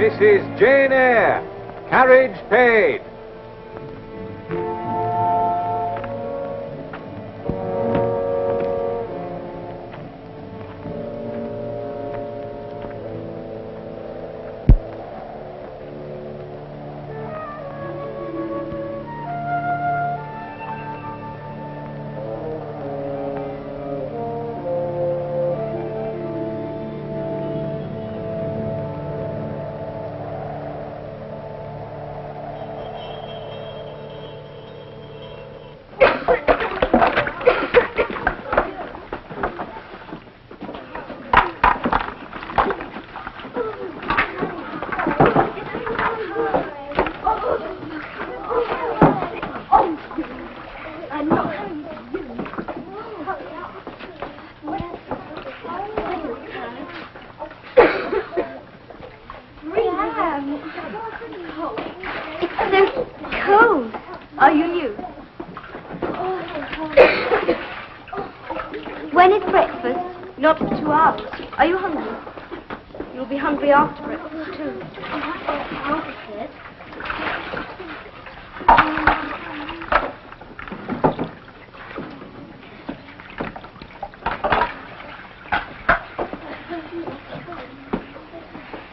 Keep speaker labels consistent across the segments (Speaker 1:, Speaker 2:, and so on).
Speaker 1: This is Jane Eyre. Carriage paid.
Speaker 2: When is breakfast? Not for 2 hours. Are you hungry? You'll be hungry after breakfast, too.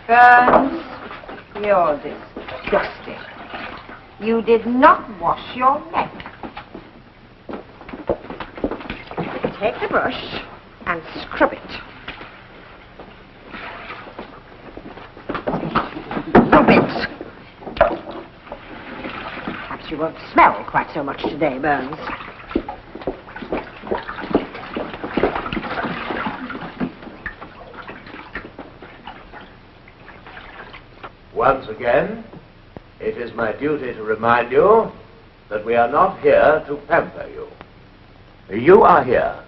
Speaker 3: Burns, you're disgusting. You did not wash your neck. Take the brush and scrub it. Rub it. Perhaps you won't smell quite so much today, Burns.
Speaker 4: Once again, it is my duty to remind you that we are not here to pamper you. You are here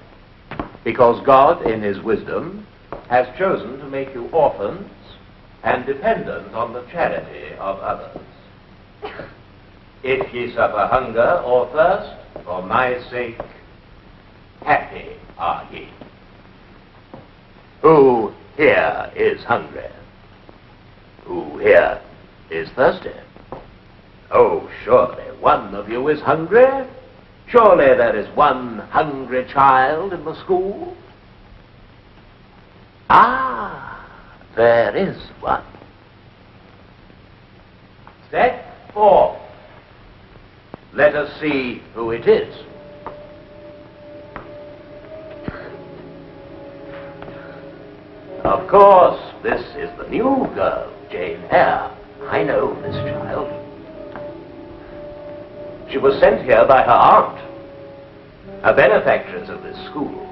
Speaker 4: because God, in his wisdom, has chosen to make you orphans and dependent on the charity of others. If ye suffer hunger or thirst, for my sake, happy are ye. Who here is hungry? Who here is thirsty? Oh, surely one of you is hungry. Surely there is one hungry child in the school. Ah, there is one. Step forth. Let us see who it is. Of course, this is the new girl, Jane Eyre. I know this child. She was sent here by her aunt, a benefactress of this school.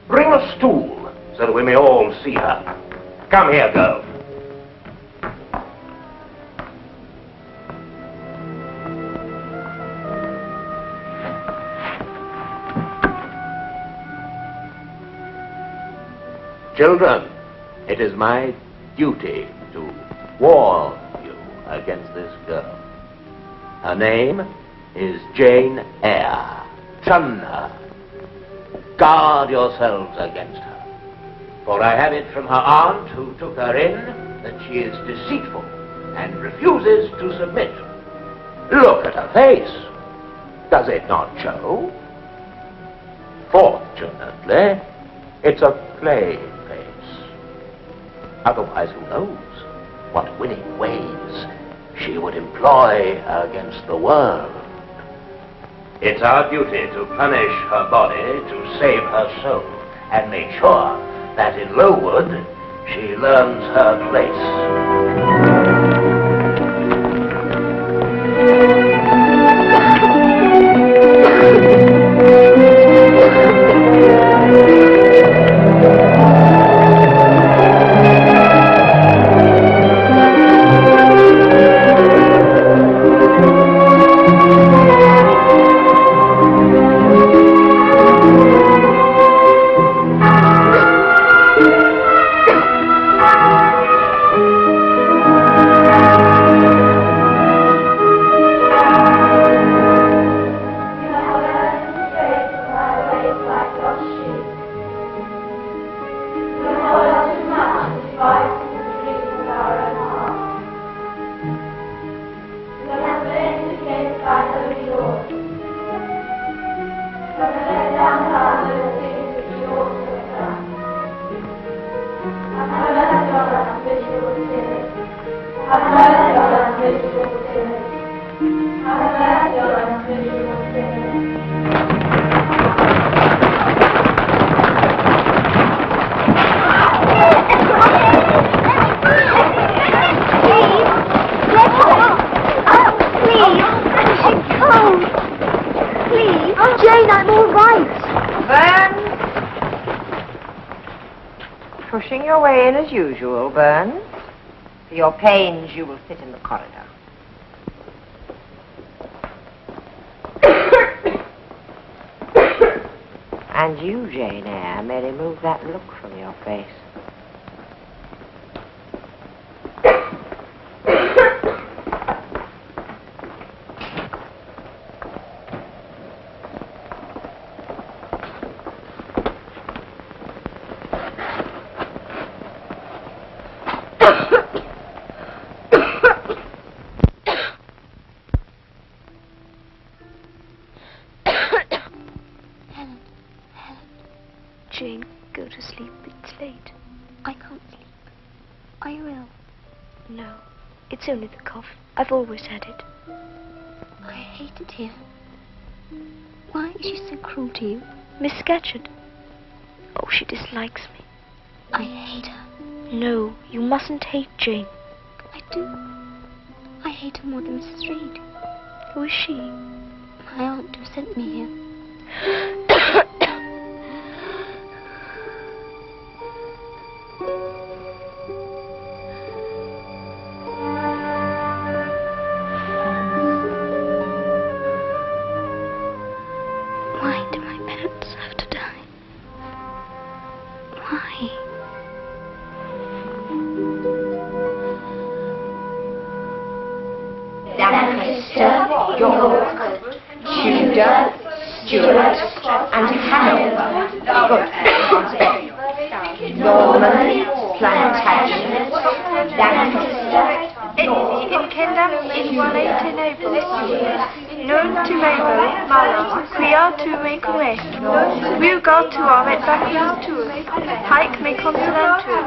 Speaker 4: Bring a stool so that we may all see her. Come here, girl. Children, it is my duty to warn you against this girl. Her name is Jane Eyre. Shun her. Guard yourselves against her. For I have it from her aunt, who took her in, that she is deceitful and refuses to submit. Look at her face. Does it not show? Fortunately, it's a plain face. Otherwise, who knows what winning ways she would employ against the world. It's our duty to punish her body to save her soul and make sure that in Lowood she learns her place.
Speaker 3: Pushing your way in as usual, Burns. For your pains, you will sit in the corridor. And you, Jane Eyre, may remove that look from your face.
Speaker 2: Jane, go to sleep. It's late. I can't sleep. Are you ill?
Speaker 5: No, it's only the cough. I've always had it.
Speaker 2: I hate it here. Why is she so cruel to you?
Speaker 5: Miss Scatcherd. Oh, she dislikes me.
Speaker 2: I hate her.
Speaker 5: No, you mustn't hate Jane.
Speaker 2: I do. I hate her more than Mrs. Reed.
Speaker 5: Who is she?
Speaker 2: My aunt who sent me here. Why do my parents have to die? Why?
Speaker 3: Lancaster, York, Tudor, Stuart, and Hanover. Good. Norman, Plantagenet, Lancaster,
Speaker 6: Italy in Kingdom in 180 Naples. Non tu mego, malo, quia tu me come. Vuga tu amet bacchus tuus, haec me consulentur.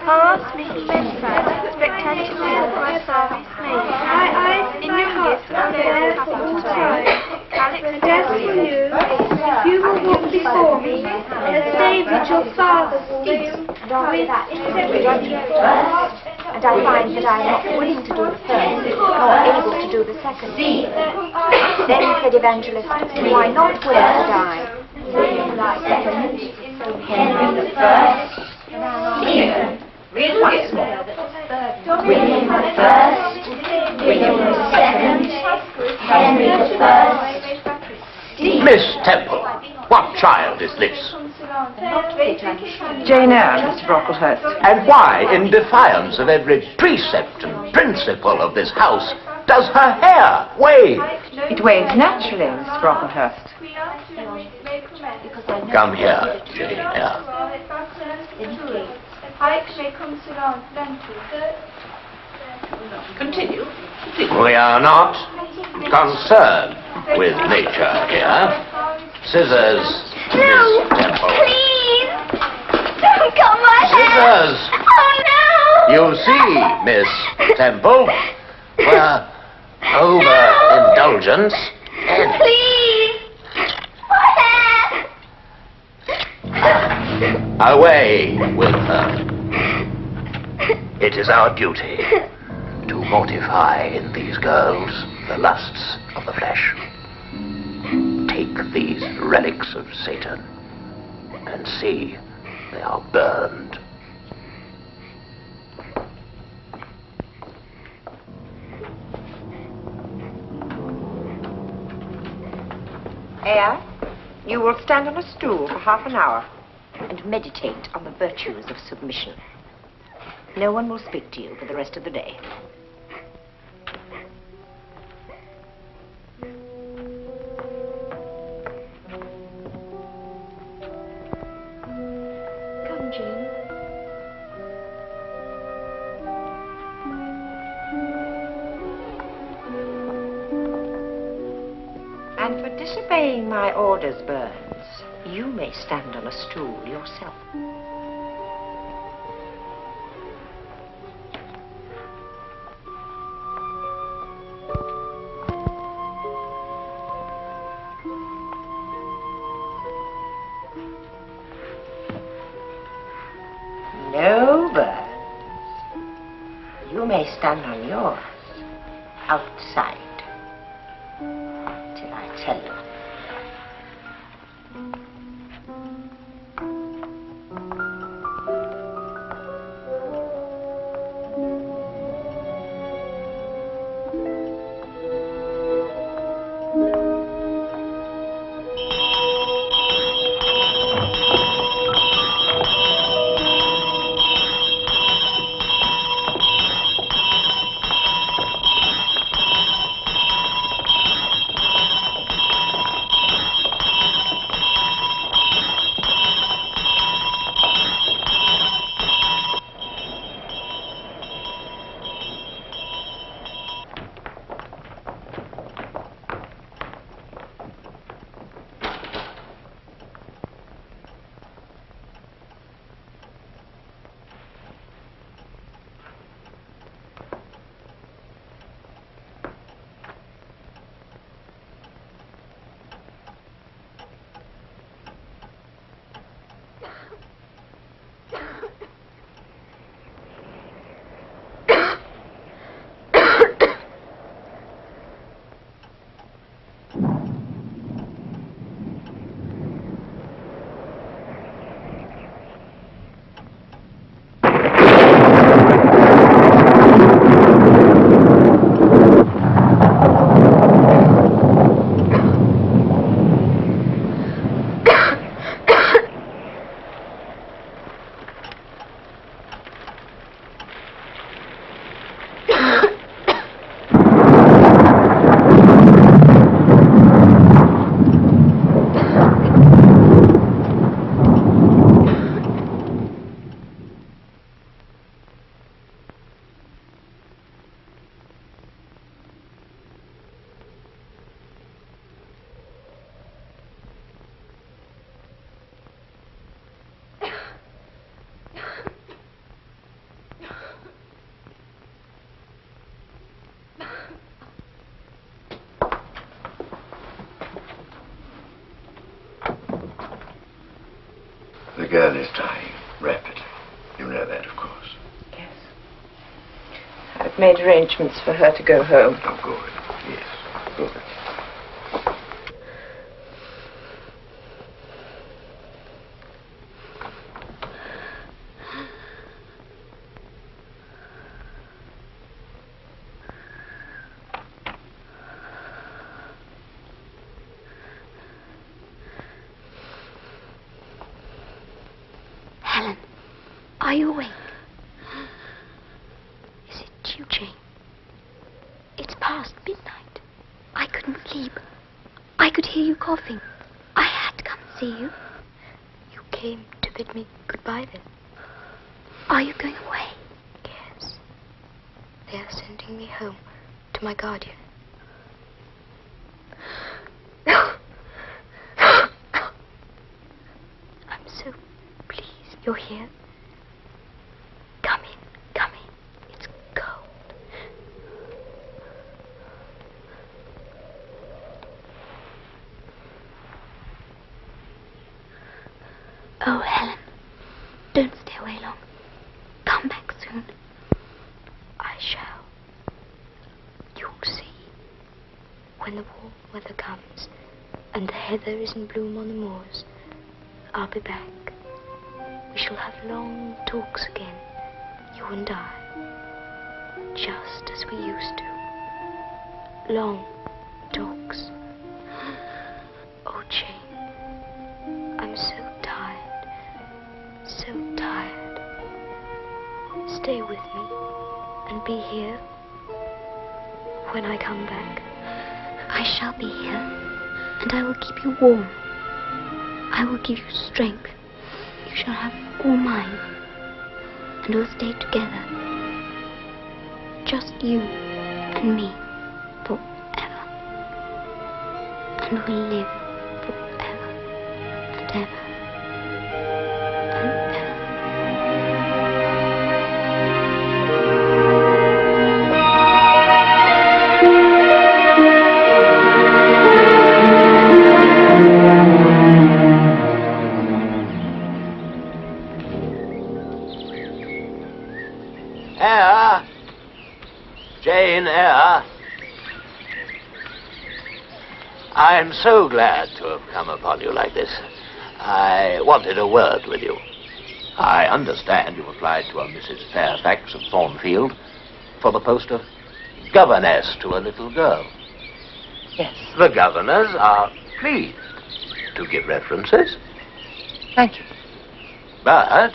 Speaker 6: Paras mihi mensa, spectator quae servis mei. In jungis alea capitur. Calix
Speaker 7: As for you, if you will walk before me, as David your father walked, with integrity.
Speaker 3: and I find that I am not willing to do the first, nor able to do the second. Then said Evangelist, why not willing to die? Second, Henry the First, Stephen, once more. William the First, William the Second, Henry the First, Stephen.
Speaker 4: Miss Temple, what child is this?
Speaker 8: Jane Eyre, Mr. Brocklehurst.
Speaker 4: And why, in defiance of every precept and principle of this house, does her hair wave?
Speaker 8: It waves naturally, Mr. Brocklehurst.
Speaker 4: Come here, Jane Eyre.
Speaker 8: Continue.
Speaker 4: We are not concerned with nature here. Scissors,
Speaker 2: No,
Speaker 4: Miss Temple.
Speaker 2: please! Don't cut my hair!
Speaker 4: Scissors!
Speaker 2: Oh, no!
Speaker 4: You see, Miss Temple, we're overindulgence. And
Speaker 2: Please! My hair!
Speaker 4: away with her. It is our duty to mortify in these girls the lusts of the flesh. Take these relics of Satan and see they are burned.
Speaker 3: Eyre, you will stand on a stool for half an hour and meditate on the virtues of submission. No one will speak to you for the rest of the day.
Speaker 2: Come, Jane.
Speaker 3: And for disobeying my orders, Burns, you may stand on a stool yourself. No, Burns. You may stand on yours outside till I tell you.
Speaker 9: The girl is dying rapidly. You know that, of course.
Speaker 8: Yes. I've made arrangements for her to go home.
Speaker 9: Oh, good. Yes, good.
Speaker 5: Helen, are you awake? Is it you, Jane? It's past midnight. I couldn't sleep. I could hear you coughing. I had to come and see you. You came to bid me goodbye then. Are you going away? Yes. They are sending me home to my guardian. I'm so pleased you're here. Come in. It's cold. Oh, Helen, don't stay away long. Come back soon. I shall. You'll see. When the warm weather comes and the heather is in bloom on the moors, I'll be back. We shall have long talks again, you and I, just as we used to. Long talks. Oh, Jane, I'm so tired, so tired. Stay with me and be here when I come back. I shall be here, and I will keep you warm. I will give you strength. You shall have all mine, and we'll stay together. Just you and me forever. And we'll live forever and ever and ever.
Speaker 4: Eyre! Jane Eyre! I'm so glad to have come upon you like this. I wanted a word with you. I understand you applied to a Mrs. Fairfax of Thornfield for the post of governess to a little girl.
Speaker 8: Yes.
Speaker 4: The governors are pleased to give references.
Speaker 8: Thank you.
Speaker 4: But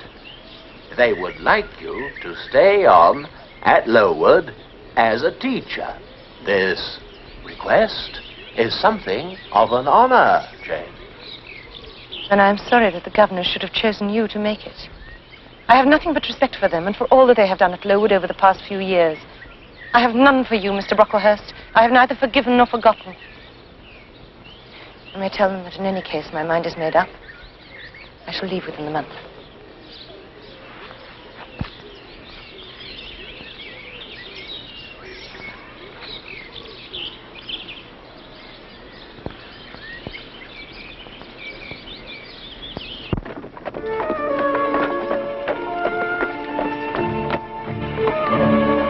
Speaker 4: they would like you to stay on at Lowood as a teacher. This request is something of an honor, Jane.
Speaker 8: And I'm sorry that the governor should have chosen you to make it. I have nothing but respect for them and for all that they have done at Lowood over the past few years. I have none for you, Mr. Brocklehurst. I have neither forgiven nor forgotten. I may tell them that in any case my mind is made up. I shall leave within the month.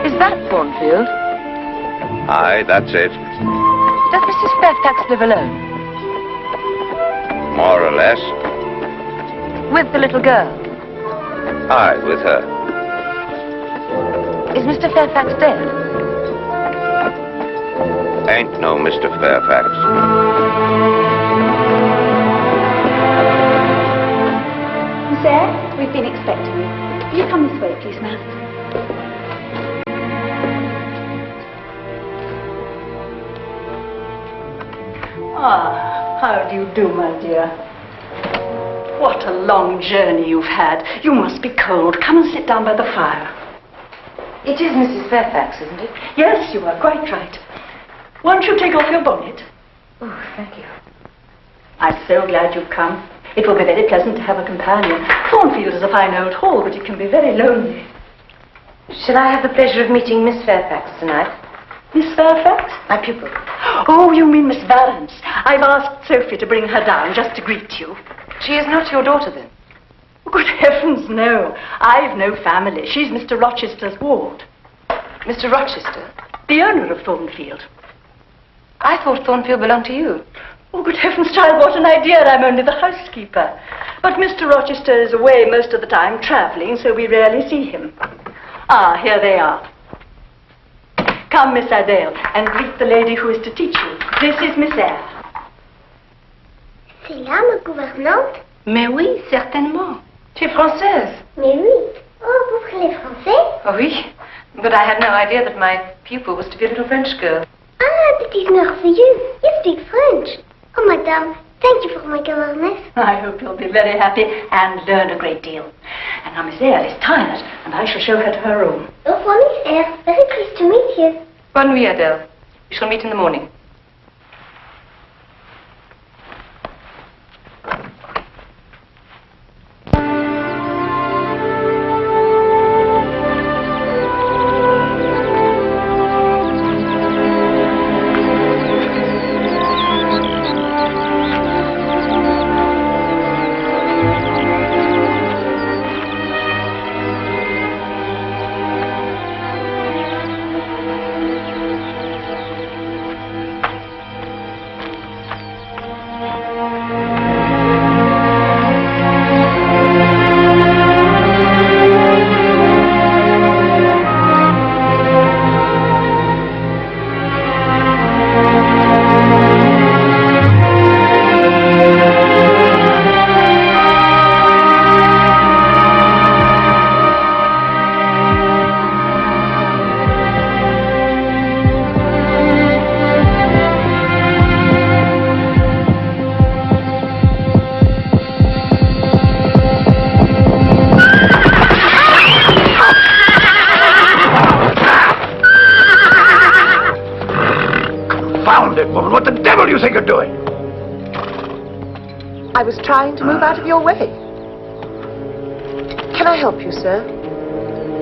Speaker 8: Is that Thornfield?
Speaker 9: Aye, that's it.
Speaker 8: Does Mrs. Fairfax live alone?
Speaker 9: More or less.
Speaker 8: With the little girl?
Speaker 9: Aye, with her.
Speaker 8: Is Mr. Fairfax dead?
Speaker 9: Ain't no Mr. Fairfax.
Speaker 2: Miss Eyre, we've been expecting you. Will you come this way, please, ma'am?
Speaker 10: Ah, how do you do, my dear? What a long journey you've had. You must be cold. Come and sit down by the fire.
Speaker 8: It is Mrs. Fairfax, isn't it?
Speaker 10: Yes, you are quite right. Won't you take off your bonnet?
Speaker 8: Oh, thank you.
Speaker 10: I'm so glad you've come. It will be very pleasant to have a companion. Thornfield is a fine old hall, but it can be very lonely.
Speaker 8: Shall I have the pleasure of meeting Miss Fairfax tonight?
Speaker 10: Miss Fairfax?
Speaker 8: My pupil.
Speaker 10: Oh, you mean Miss Valence. I've asked Sophie to bring her down just to greet you.
Speaker 8: She is not your daughter, then?
Speaker 10: Good heavens, no. I've no family. She's Mr. Rochester's ward.
Speaker 8: Mr. Rochester?
Speaker 10: The owner of Thornfield.
Speaker 8: I thought Thornfield belonged to you.
Speaker 10: Oh, good heavens, child, what an idea. I'm only the housekeeper. But Mr. Rochester is away most of the time, travelling, so we rarely see him. Ah, here they are. Come, Miss Adele, and greet the lady who is to teach you. This is Miss Eyre.
Speaker 7: C'est là ma gouvernante?
Speaker 8: Mais oui, certainement. Tu es française?
Speaker 7: Mais oui. Oh, vous parlez français?
Speaker 8: Oh, oui. But I had no idea that my pupil was to be a little French girl.
Speaker 7: Ah, that is merveilleux. You speak French. Oh, madame, thank you for my governess.
Speaker 10: I hope you'll be very happy and learn a great deal. And now Miss Eyre is tired, and I shall show her to her room.
Speaker 7: Au revoir, Miss Eyre. Very pleased to meet you.
Speaker 8: Bonne nuit, Adele. We shall meet in the morning.
Speaker 9: What the devil do you think you're doing?
Speaker 8: I was trying to move out of your way. Can I help you, sir?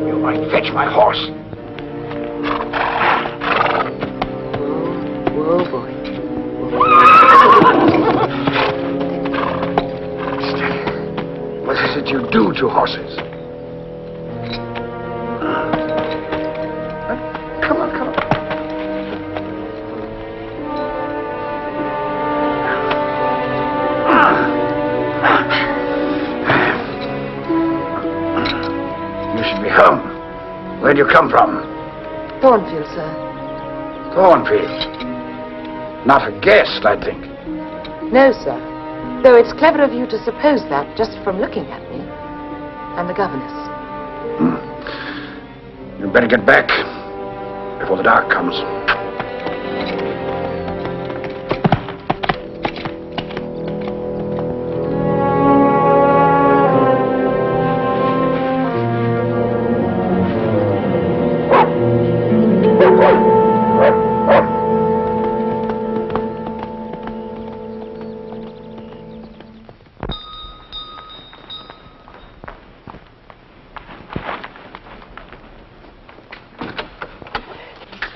Speaker 9: You might fetch my horse.
Speaker 8: Whoa, boy.
Speaker 9: What is it you do to horses? Come on, come on. You should be home. Where do you come from?
Speaker 8: Thornfield, sir.
Speaker 9: Thornfield. Not a guest, I think.
Speaker 8: No, sir. Though it's clever of you to suppose that just from looking at me. I'm the governess.
Speaker 9: You'd better get back before the dark comes.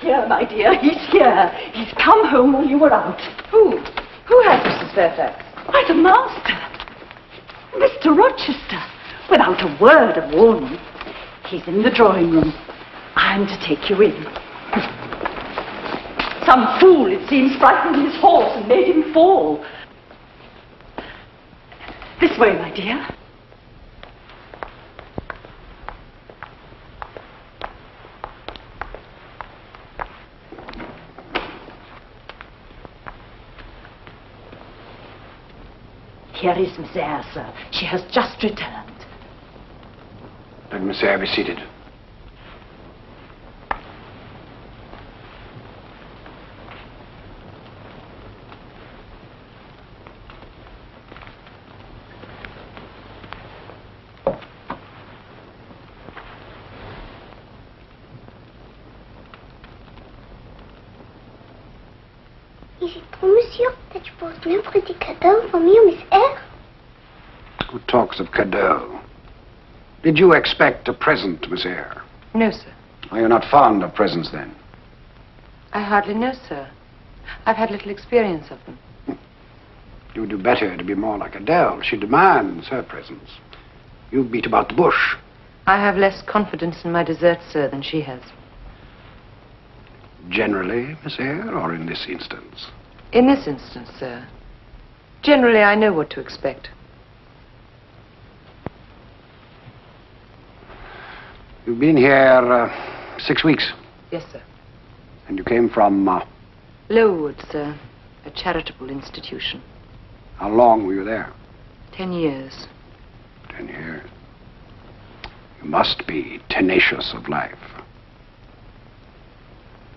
Speaker 10: Here, my dear, he's here. He's come home while you were out.
Speaker 8: Who? Who has Mrs. Fairfax?
Speaker 10: Why, the master. Mr. Rochester. Without a word of warning. He's in the drawing room. I'm to take you in. Some fool, it seems, frightened his horse and made him fall. This way, my dear. Here is Miss Eyre, sir. She has just returned.
Speaker 9: Let Miss Eyre be seated.
Speaker 7: Is it true, monsieur, that you brought no pretty cadeau for me or Miss Eyre?
Speaker 9: Who talks of cadeau? Did you expect a present, Miss Eyre?
Speaker 8: No, sir.
Speaker 9: Are you not fond of presents, then?
Speaker 8: I hardly know, sir. I've had little experience of them.
Speaker 9: You would do better to be more like Adele. She demands her presents. You beat about the bush.
Speaker 8: I have less confidence in my deserts, sir, than she has.
Speaker 9: Generally, Miss Eyre, or in this instance?
Speaker 8: In this instance, sir. Generally, I know what to expect.
Speaker 9: You've been here 6 weeks.
Speaker 8: Yes, sir.
Speaker 9: And you came from...
Speaker 8: Lowood, sir. A charitable institution.
Speaker 9: How long were you there?
Speaker 8: 10 years.
Speaker 9: 10 years. You must be tenacious of life.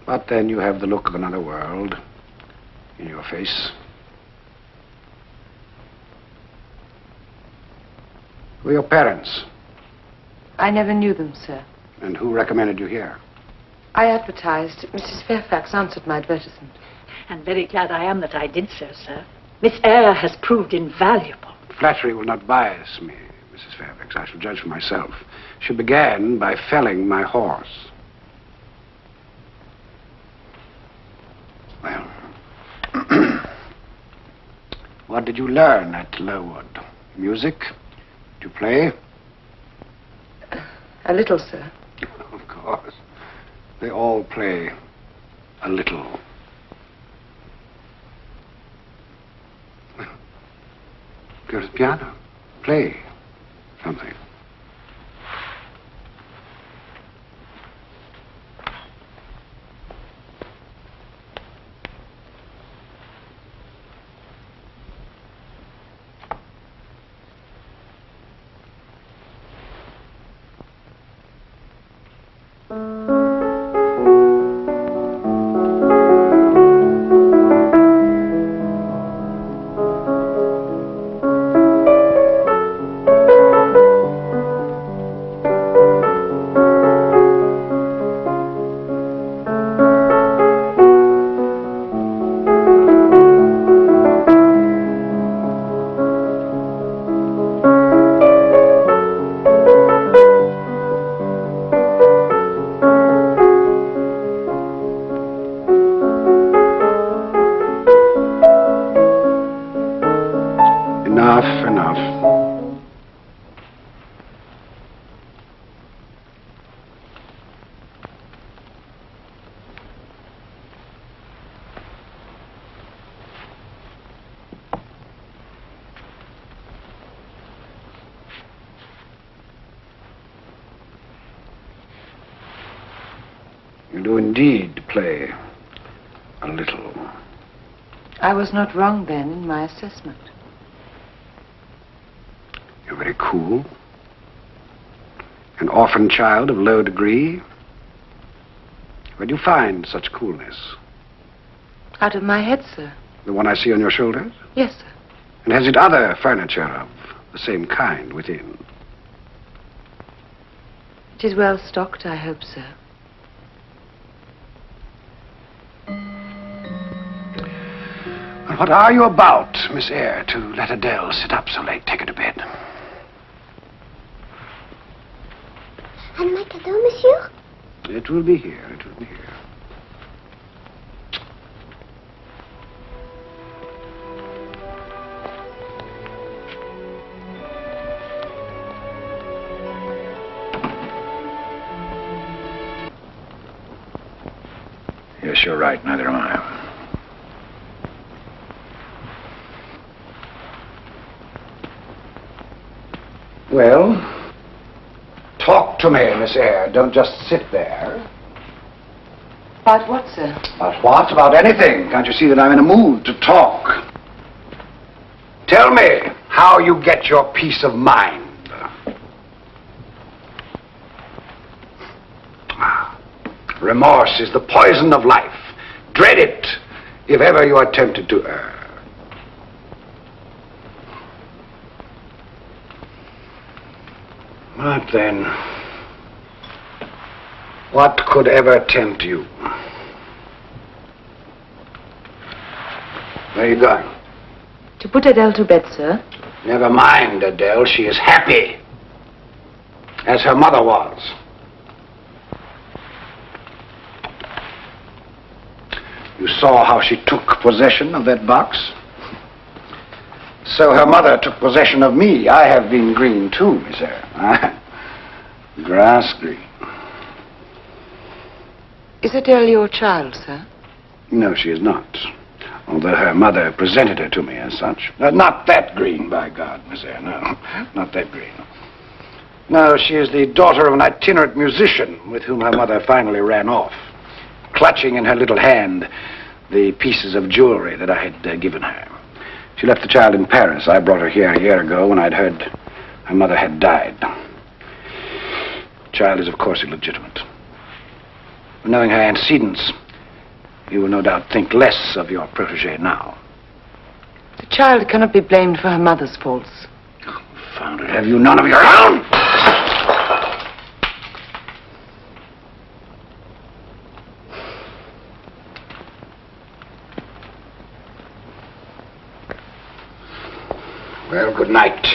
Speaker 9: But then you have the look of another world in your face. Who are your parents?
Speaker 8: I never knew them, sir.
Speaker 9: And who recommended you here?
Speaker 8: I advertised. Mrs. Fairfax answered my advertisement.
Speaker 10: And very glad I am that I did so, sir. Miss Eyre has proved invaluable.
Speaker 9: Flattery will not bias me, Mrs. Fairfax. I shall judge for myself. She began by felling my horse. Well, what did you learn at Lowood? Music? Did you play?
Speaker 8: A little, sir.
Speaker 9: Of course. They all play a little. Well, go to the piano. Play something. Enough. You do indeed play a little.
Speaker 8: I was not wrong then in my assessment.
Speaker 9: You're very cool. An orphan child of low degree. Where do you find such coolness?
Speaker 8: Out of my head, sir.
Speaker 9: The one I see on your shoulders?
Speaker 8: Yes, sir.
Speaker 9: And has it other furniture of the same kind within?
Speaker 8: It is well stocked, I hope, sir.
Speaker 9: Well, what are you about, Miss Eyre, to let Adele sit up so late? Take her to bed.
Speaker 5: And my cadeau, monsieur?
Speaker 9: It will be here. It will be here. Yes, you're right. Neither am I. Well, talk to me, Miss Eyre. Don't just sit there.
Speaker 8: About what, sir?
Speaker 9: About what? About anything. Can't you see that I'm in a mood to talk? Tell me how you get your peace of mind. Remorse is the poison of life. Dread it if ever you are tempted to err. But then, what could ever tempt you? Where are you going?
Speaker 8: To put Adele to bed, sir.
Speaker 9: Never mind, Adele. She is happy, as her mother was. You saw how she took possession of that box? So her mother took possession of me. I have been green too, Miss Eyre. Grass green.
Speaker 8: Is Adele your child, sir?
Speaker 9: No, she is not. Although her mother presented her to me as such. Not that green, by God, Miss Eyre. No, not that green. No, she is the daughter of an itinerant musician with whom her mother finally ran off, clutching in her little hand the pieces of jewelry that I had given her. She left the child in Paris. I brought her here a year ago when I'd heard her mother had died. The child is, of course, illegitimate. Knowing her antecedents, you will no doubt think less of your protege now.
Speaker 8: The child cannot be blamed for her mother's faults.
Speaker 9: Confound it, have you none of your own? Well, good night.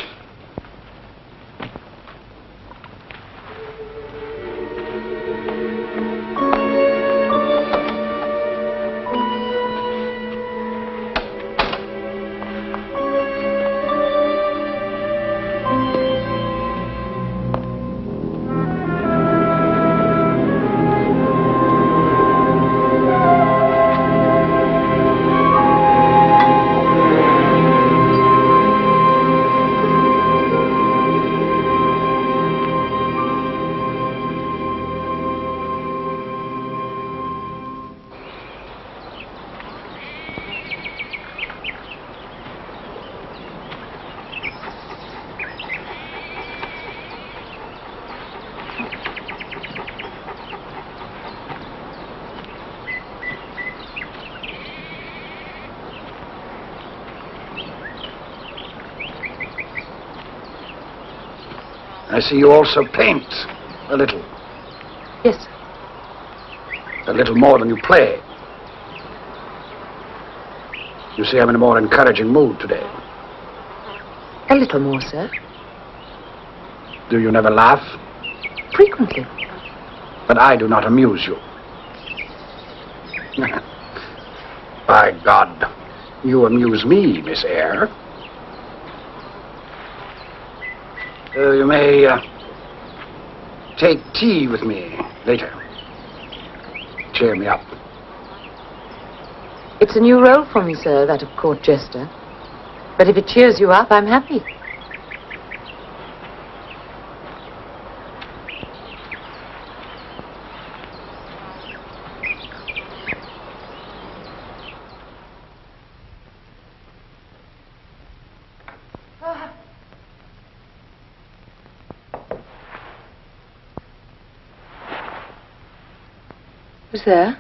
Speaker 9: I see you also paint a little.
Speaker 8: Yes.
Speaker 9: A little more than you play. You see, I'm in a more encouraging mood today.
Speaker 8: A little more, sir.
Speaker 9: Do you never laugh?
Speaker 8: Frequently.
Speaker 9: But I do not amuse you. By God, you amuse me, Miss Eyre. You may take tea with me later. Cheer me up.
Speaker 8: It's a new role for me, sir, that of court jester. But if it cheers you up, I'm happy. Who's there?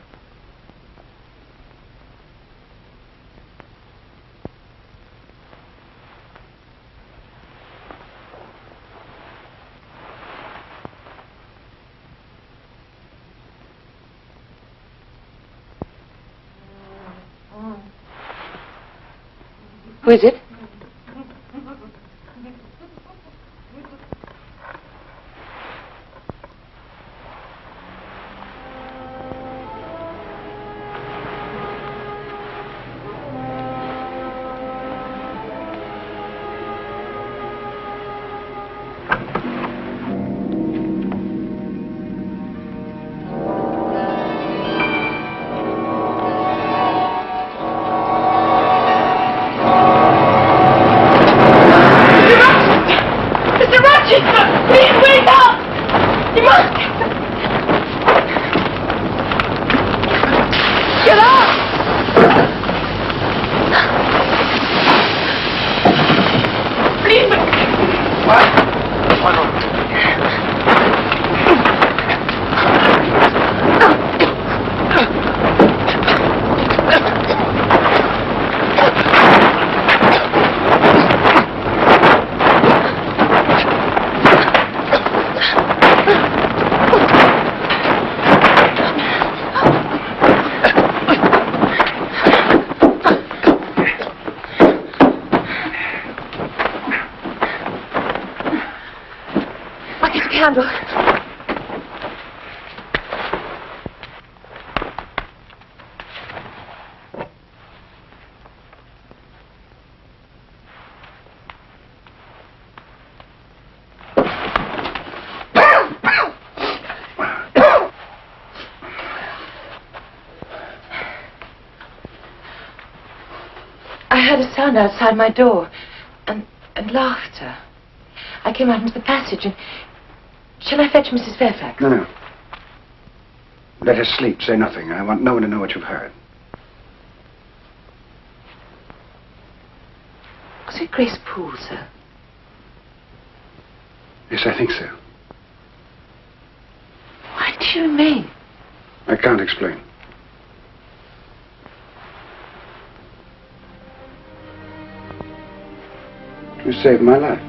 Speaker 8: Who is it? Candle. heard a sound outside my door, and laughter. I came out into the passage, and... Shall I fetch Mrs. Fairfax?
Speaker 9: No. Let her sleep. Say nothing. I want no one to know what you've heard.
Speaker 8: Was it Grace Poole, sir?
Speaker 9: Yes, I think so.
Speaker 8: What do you mean?
Speaker 9: I can't explain. You saved my life.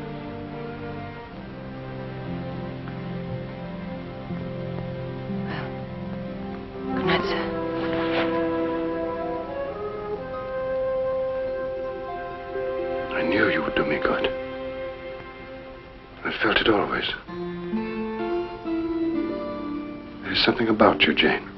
Speaker 8: Good night, sir.
Speaker 9: I knew you would do me good. I felt it always. There's something about you, Jane.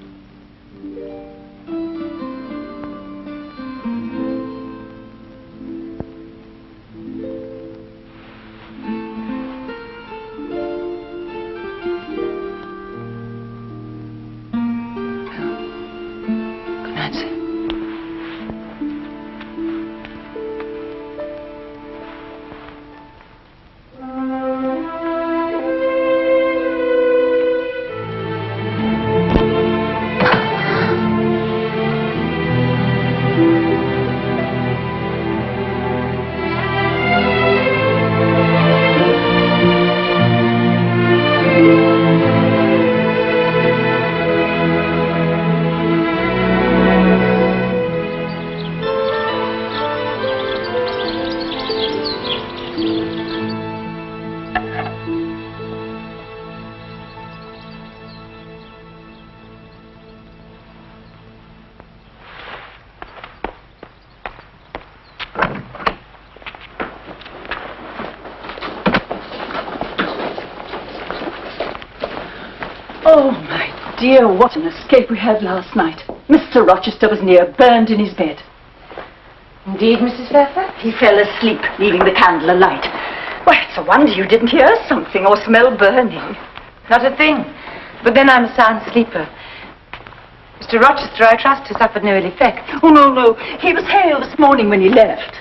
Speaker 8: Good night, sir.
Speaker 10: Oh, my dear, what an escape we had last night. Mr. Rochester was near burned in his bed.
Speaker 8: Indeed, Mrs. Fairfax?
Speaker 10: He fell asleep, leaving the candle alight. Why, it's a wonder you didn't hear something or smell burning.
Speaker 8: Not a thing. But then I'm a sound sleeper. Mr. Rochester, I trust, has suffered no ill effect.
Speaker 10: Oh, no. He was hale this morning when he left.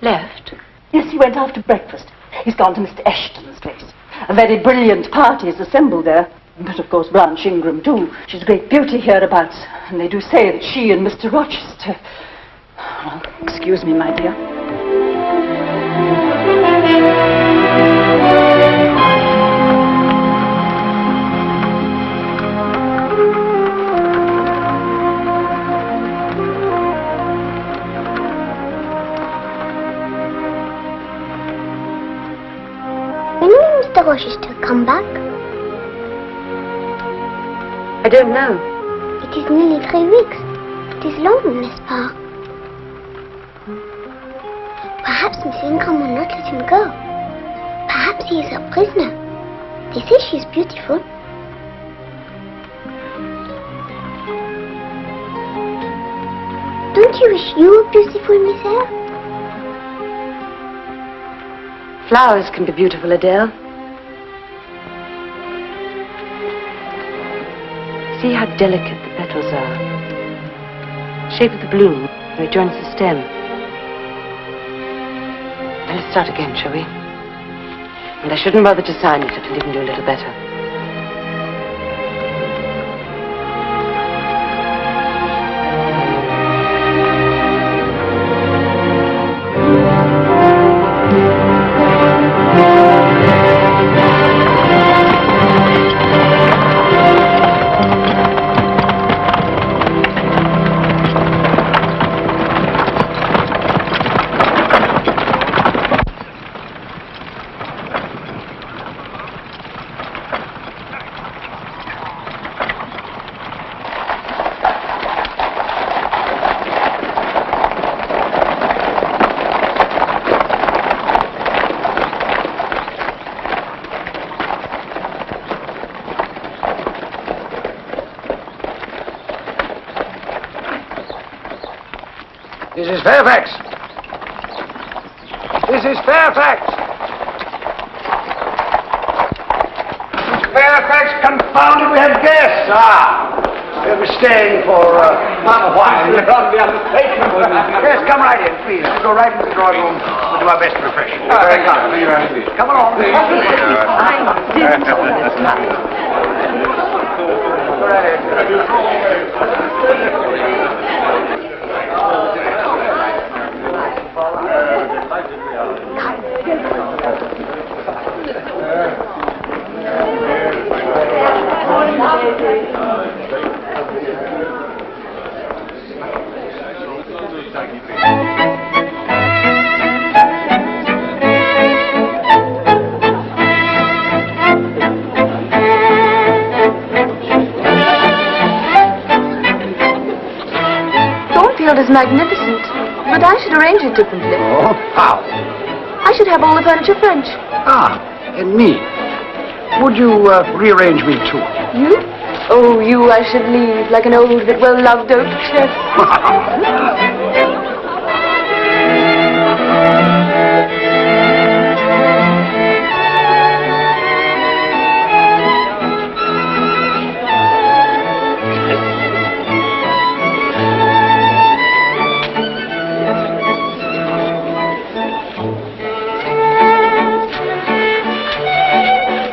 Speaker 8: Left?
Speaker 10: Yes, he went after breakfast. He's gone to Mr. Ashton's place. A very brilliant party is assembled there. But, of course, Blanche Ingram, too. She's a great beauty hereabouts. And they do say that she and Mr. Rochester... Oh, excuse me, my dear.
Speaker 5: When will Mr. Rochester come back?
Speaker 8: I don't know.
Speaker 5: It is nearly 3 weeks. It is long, n'est-ce pas? Perhaps Miss Ingram will not let him go. Perhaps he is a prisoner. They say she is beautiful. Don't you wish you were beautiful, Miss Eyre?
Speaker 8: Flowers can be beautiful, Adele. See how delicate the petals are. Shape of the bloom when it joins the stem. Now let's start again, shall we? And I shouldn't bother to sign it if it'll even do a little better.
Speaker 9: Mrs. Fairfax! Mrs. Fairfax! Mrs. Fairfax, confound it, we have guests! Ah! We'll be staying for a while. Yes, come right in, please. We'll go right into the drawing room. We'll do our best to refresh you. Very kind. Come along.
Speaker 3: Thornfield is magnificent, but I should arrange it differently.
Speaker 9: Oh, how?
Speaker 3: I should have all the furniture French.
Speaker 9: Ah, and me. Would you rearrange me too?
Speaker 3: You? Oh, you I should leave like an old but well-loved oak chest.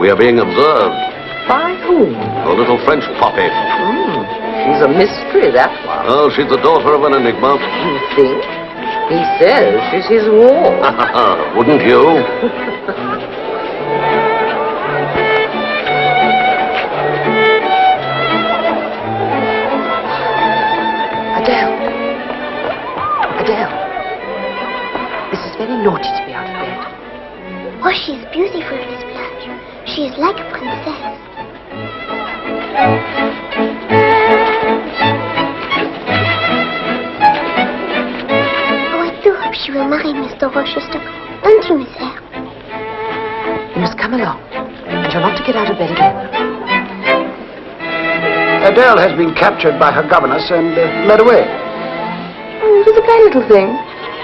Speaker 11: We are being observed.
Speaker 12: By whom?
Speaker 11: The little French puppy.
Speaker 12: She's a mystery, that one.
Speaker 11: Oh, she's the daughter of an enigma.
Speaker 12: You think? He says she's his ward.
Speaker 11: Wouldn't you?
Speaker 12: Adele. This is very naughty to be out of bed.
Speaker 5: Oh, she's beautiful, Miss Blanche. She is like a princess. Oh, I do hope she will marry Mr. Rochester. Don't you, Miss Eyre?
Speaker 12: You must come along, and you're not to get out of bed again.
Speaker 9: Adele has been captured by her governess and led away.
Speaker 3: Oh, she's a plain little thing.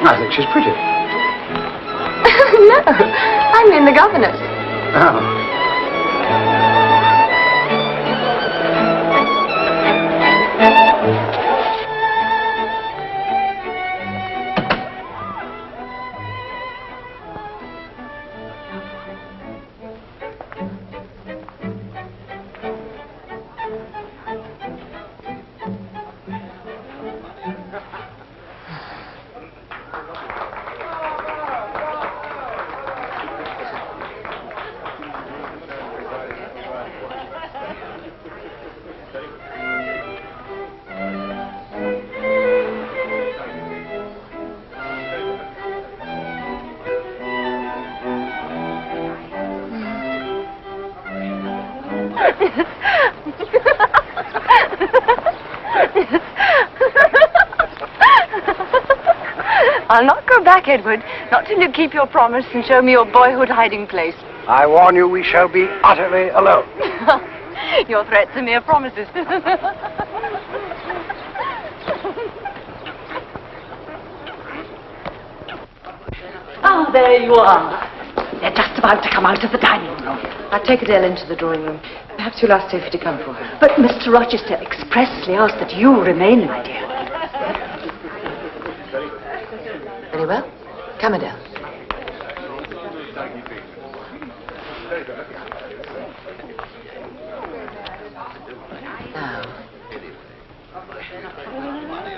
Speaker 9: I think she's pretty.
Speaker 3: No, I mean the governess.
Speaker 9: Oh.
Speaker 8: I'll not go back, Edward, not till you keep your promise and show me your boyhood hiding place.
Speaker 9: I warn you, we shall be utterly alone.
Speaker 8: Your threats are mere promises.
Speaker 10: Ah, there you are. They're just about to come out of the dining room.
Speaker 8: I'll take Adele into the drawing room. Perhaps you'll ask Sophie to come for her.
Speaker 10: But Mr. Rochester expressly asked that you remain, my dear.
Speaker 8: Very well. Come, Adele. Now,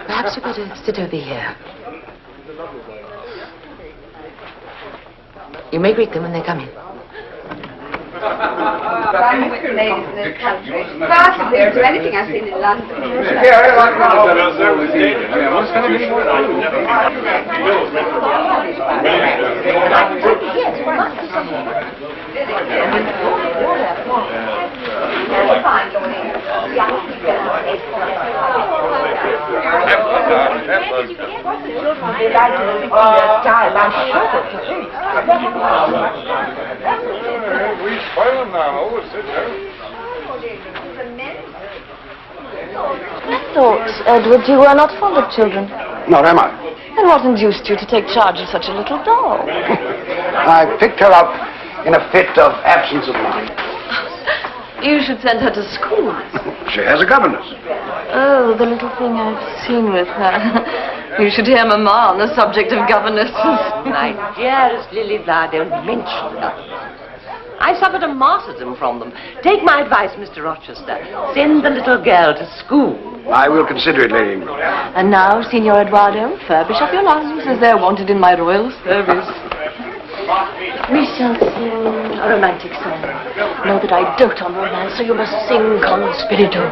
Speaker 8: perhaps you'd better sit over here. You may greet them when they come in.
Speaker 2: I'm with the ladies in this country. Far superior to anything I've seen in London.
Speaker 3: I thought, Edward, you were not fond of children.
Speaker 9: Nor am I.
Speaker 3: And what induced you to take charge of such a little doll?
Speaker 9: I picked her up in a fit of absence of mind.
Speaker 10: You should send her to school.
Speaker 9: She has a governess.
Speaker 10: Oh, the little thing I've seen with her. You should hear Mamma on the subject of governesses.
Speaker 8: My dearest Lily Flower, don't mention governess. I suffered a martyrdom from them. Take my advice, Mr. Rochester. Send the little girl to school.
Speaker 9: I will consider it, Lady Ingram.
Speaker 10: And now, Signor Eduardo, furbish up your lungs as they're wanted in my royal service. We shall sing a romantic song. Know that I dote on romance, so you must sing con spiritu.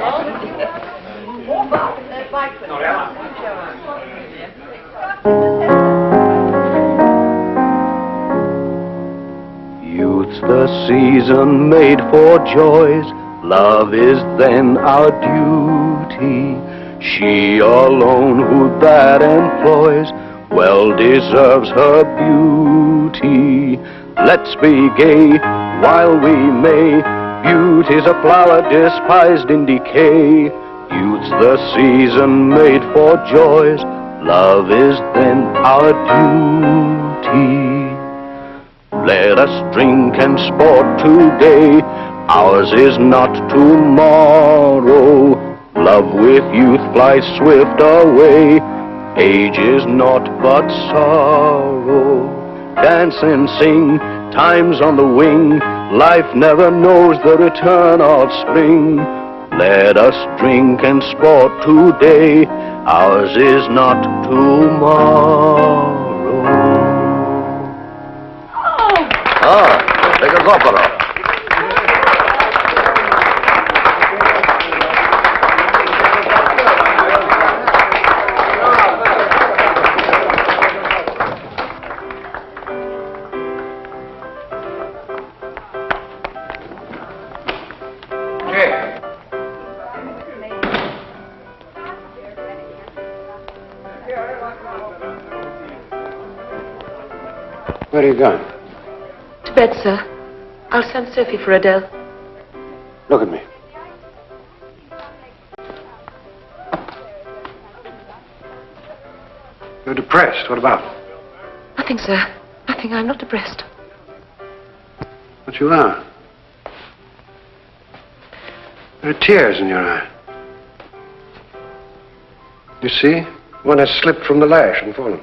Speaker 13: Youth's the season made for joys, love is then our duty. She alone who that employs well deserves her beauty. Let's be gay while we may, beauty's a flower despised in decay. Youth's the season made for joys, love is then our duty. Let us drink and sport today, ours is not tomorrow. Love with youth flies swift away, age is naught but sorrow. Dance and sing, time's on the wing, life never knows the return of spring. Let us drink and sport today, ours is not tomorrow.
Speaker 11: Ah, take us opera.
Speaker 9: Where are you going?
Speaker 8: To bed, sir. I'll send Sophie for Adele.
Speaker 9: Look at me. You're depressed. What about?
Speaker 8: Nothing, sir. Nothing. I'm not depressed.
Speaker 9: But you are. There are tears in your eye. You see? One has slipped from the lash and fallen.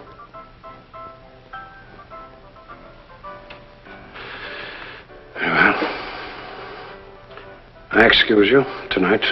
Speaker 9: Very well. I excuse you tonight.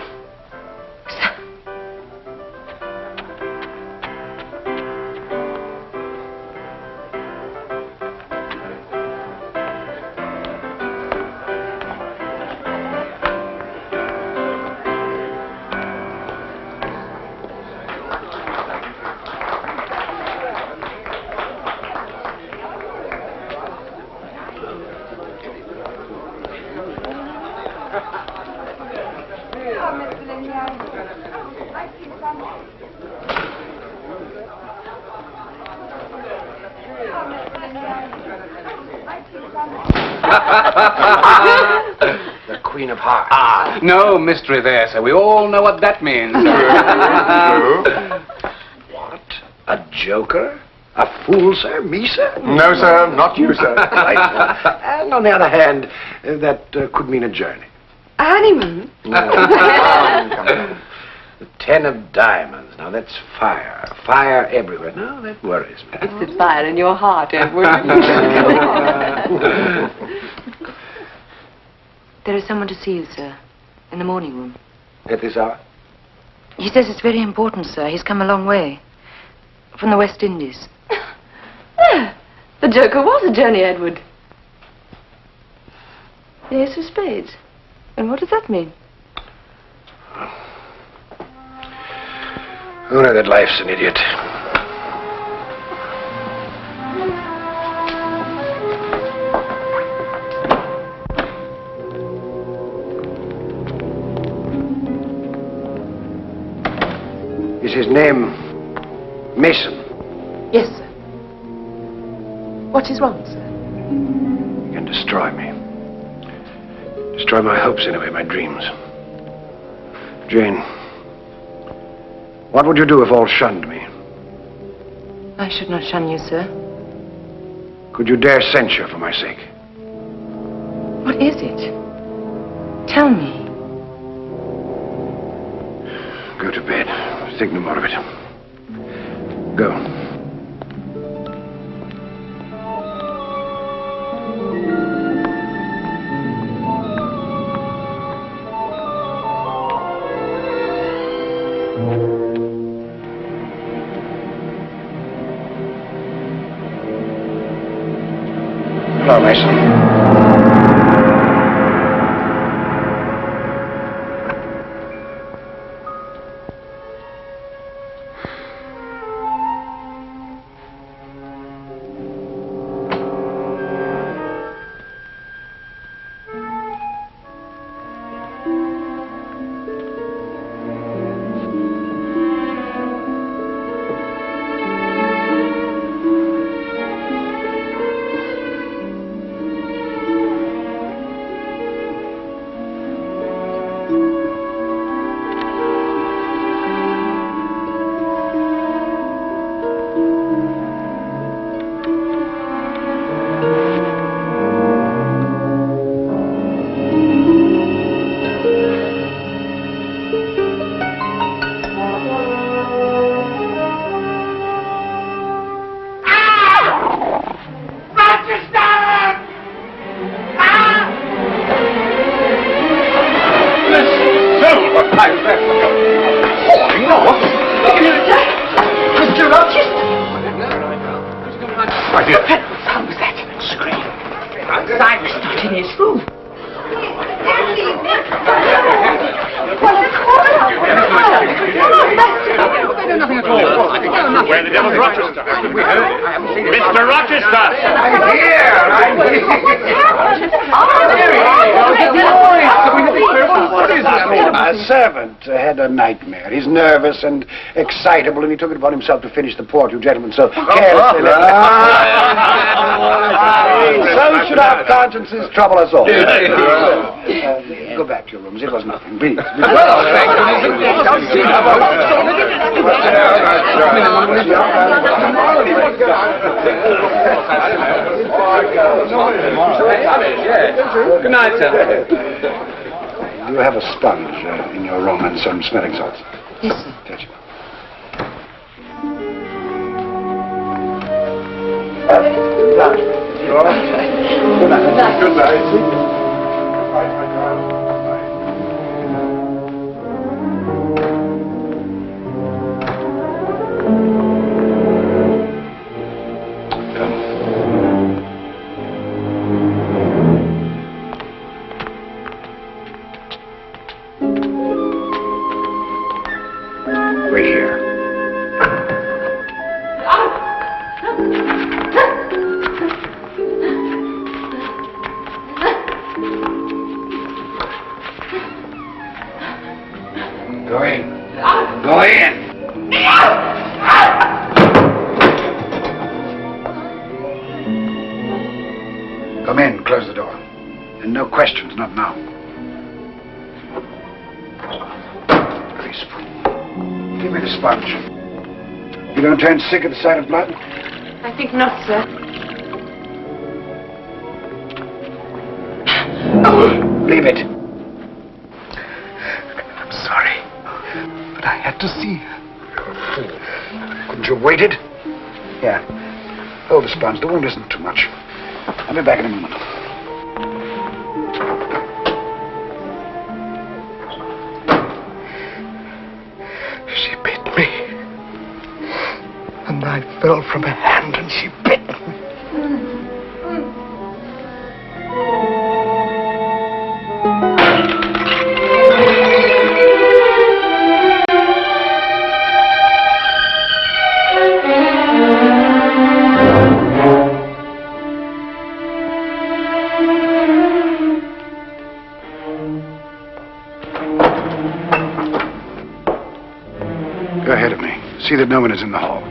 Speaker 9: The Queen of Hearts.
Speaker 1: Ah, no mystery there, sir. We all know what that means.
Speaker 9: What? A joker? A fool, sir? Me, sir?
Speaker 1: No, sir, not you, sir.
Speaker 9: Right. And on the other hand, that could mean a journey.
Speaker 8: A honeymoon?
Speaker 9: No. The 10 of diamonds. Now, that's fire. Fire everywhere. Now, that worries me.
Speaker 8: It's the fire in your heart, Edward. There is someone to see you, sir, in the morning room.
Speaker 9: At this hour?
Speaker 8: He says it's very important, sir. He's come a long way. From the West Indies. The joker was a journey, Edward. The ace of spades. And what does that mean?
Speaker 9: Oh, no, that life's an idiot. Is his name Mason?
Speaker 8: Yes, sir. What is wrong, sir?
Speaker 9: He can destroy me. Destroy my hopes, anyway, my dreams. Jane, what would you do if all shunned me?
Speaker 8: I should not shun you, sir.
Speaker 9: Could you dare censure for my sake?
Speaker 8: What is it? Tell me.
Speaker 9: to bed. Think no more of it. Go. Hello, Mason.
Speaker 14: Mr. Rochester!
Speaker 9: My dear.
Speaker 14: How was that? Scream. I was not in his room.
Speaker 1: Where the devil's Rochester? Mr. Rochester!
Speaker 9: I'm here! A servant had a nightmare. He's nervous and excitable, and he took it upon himself to finish the port, you gentlemen, so carelessly let So should our consciences trouble us all. Go back to your rooms. It was nothing. Please.
Speaker 1: Good night, sir.
Speaker 9: You have a sponge in your room and some smelling salts.
Speaker 12: Yes, sir.
Speaker 9: Touch it. Good night. Good night. Wait here. Go in. Go in. Come in. Close the door. And no questions, not now. Give me the sponge. You don't turn sick at the sight of blood?
Speaker 8: I think not, sir.
Speaker 9: Leave it.
Speaker 14: I'm sorry, but I had to see her.
Speaker 9: Couldn't you have waited? Here. Hold the sponge. The wound isn't too much. I'll be back in a moment.
Speaker 14: She bit me. And I fell from her hand and she bit me.
Speaker 9: Go ahead of me. See that no one is in the hall.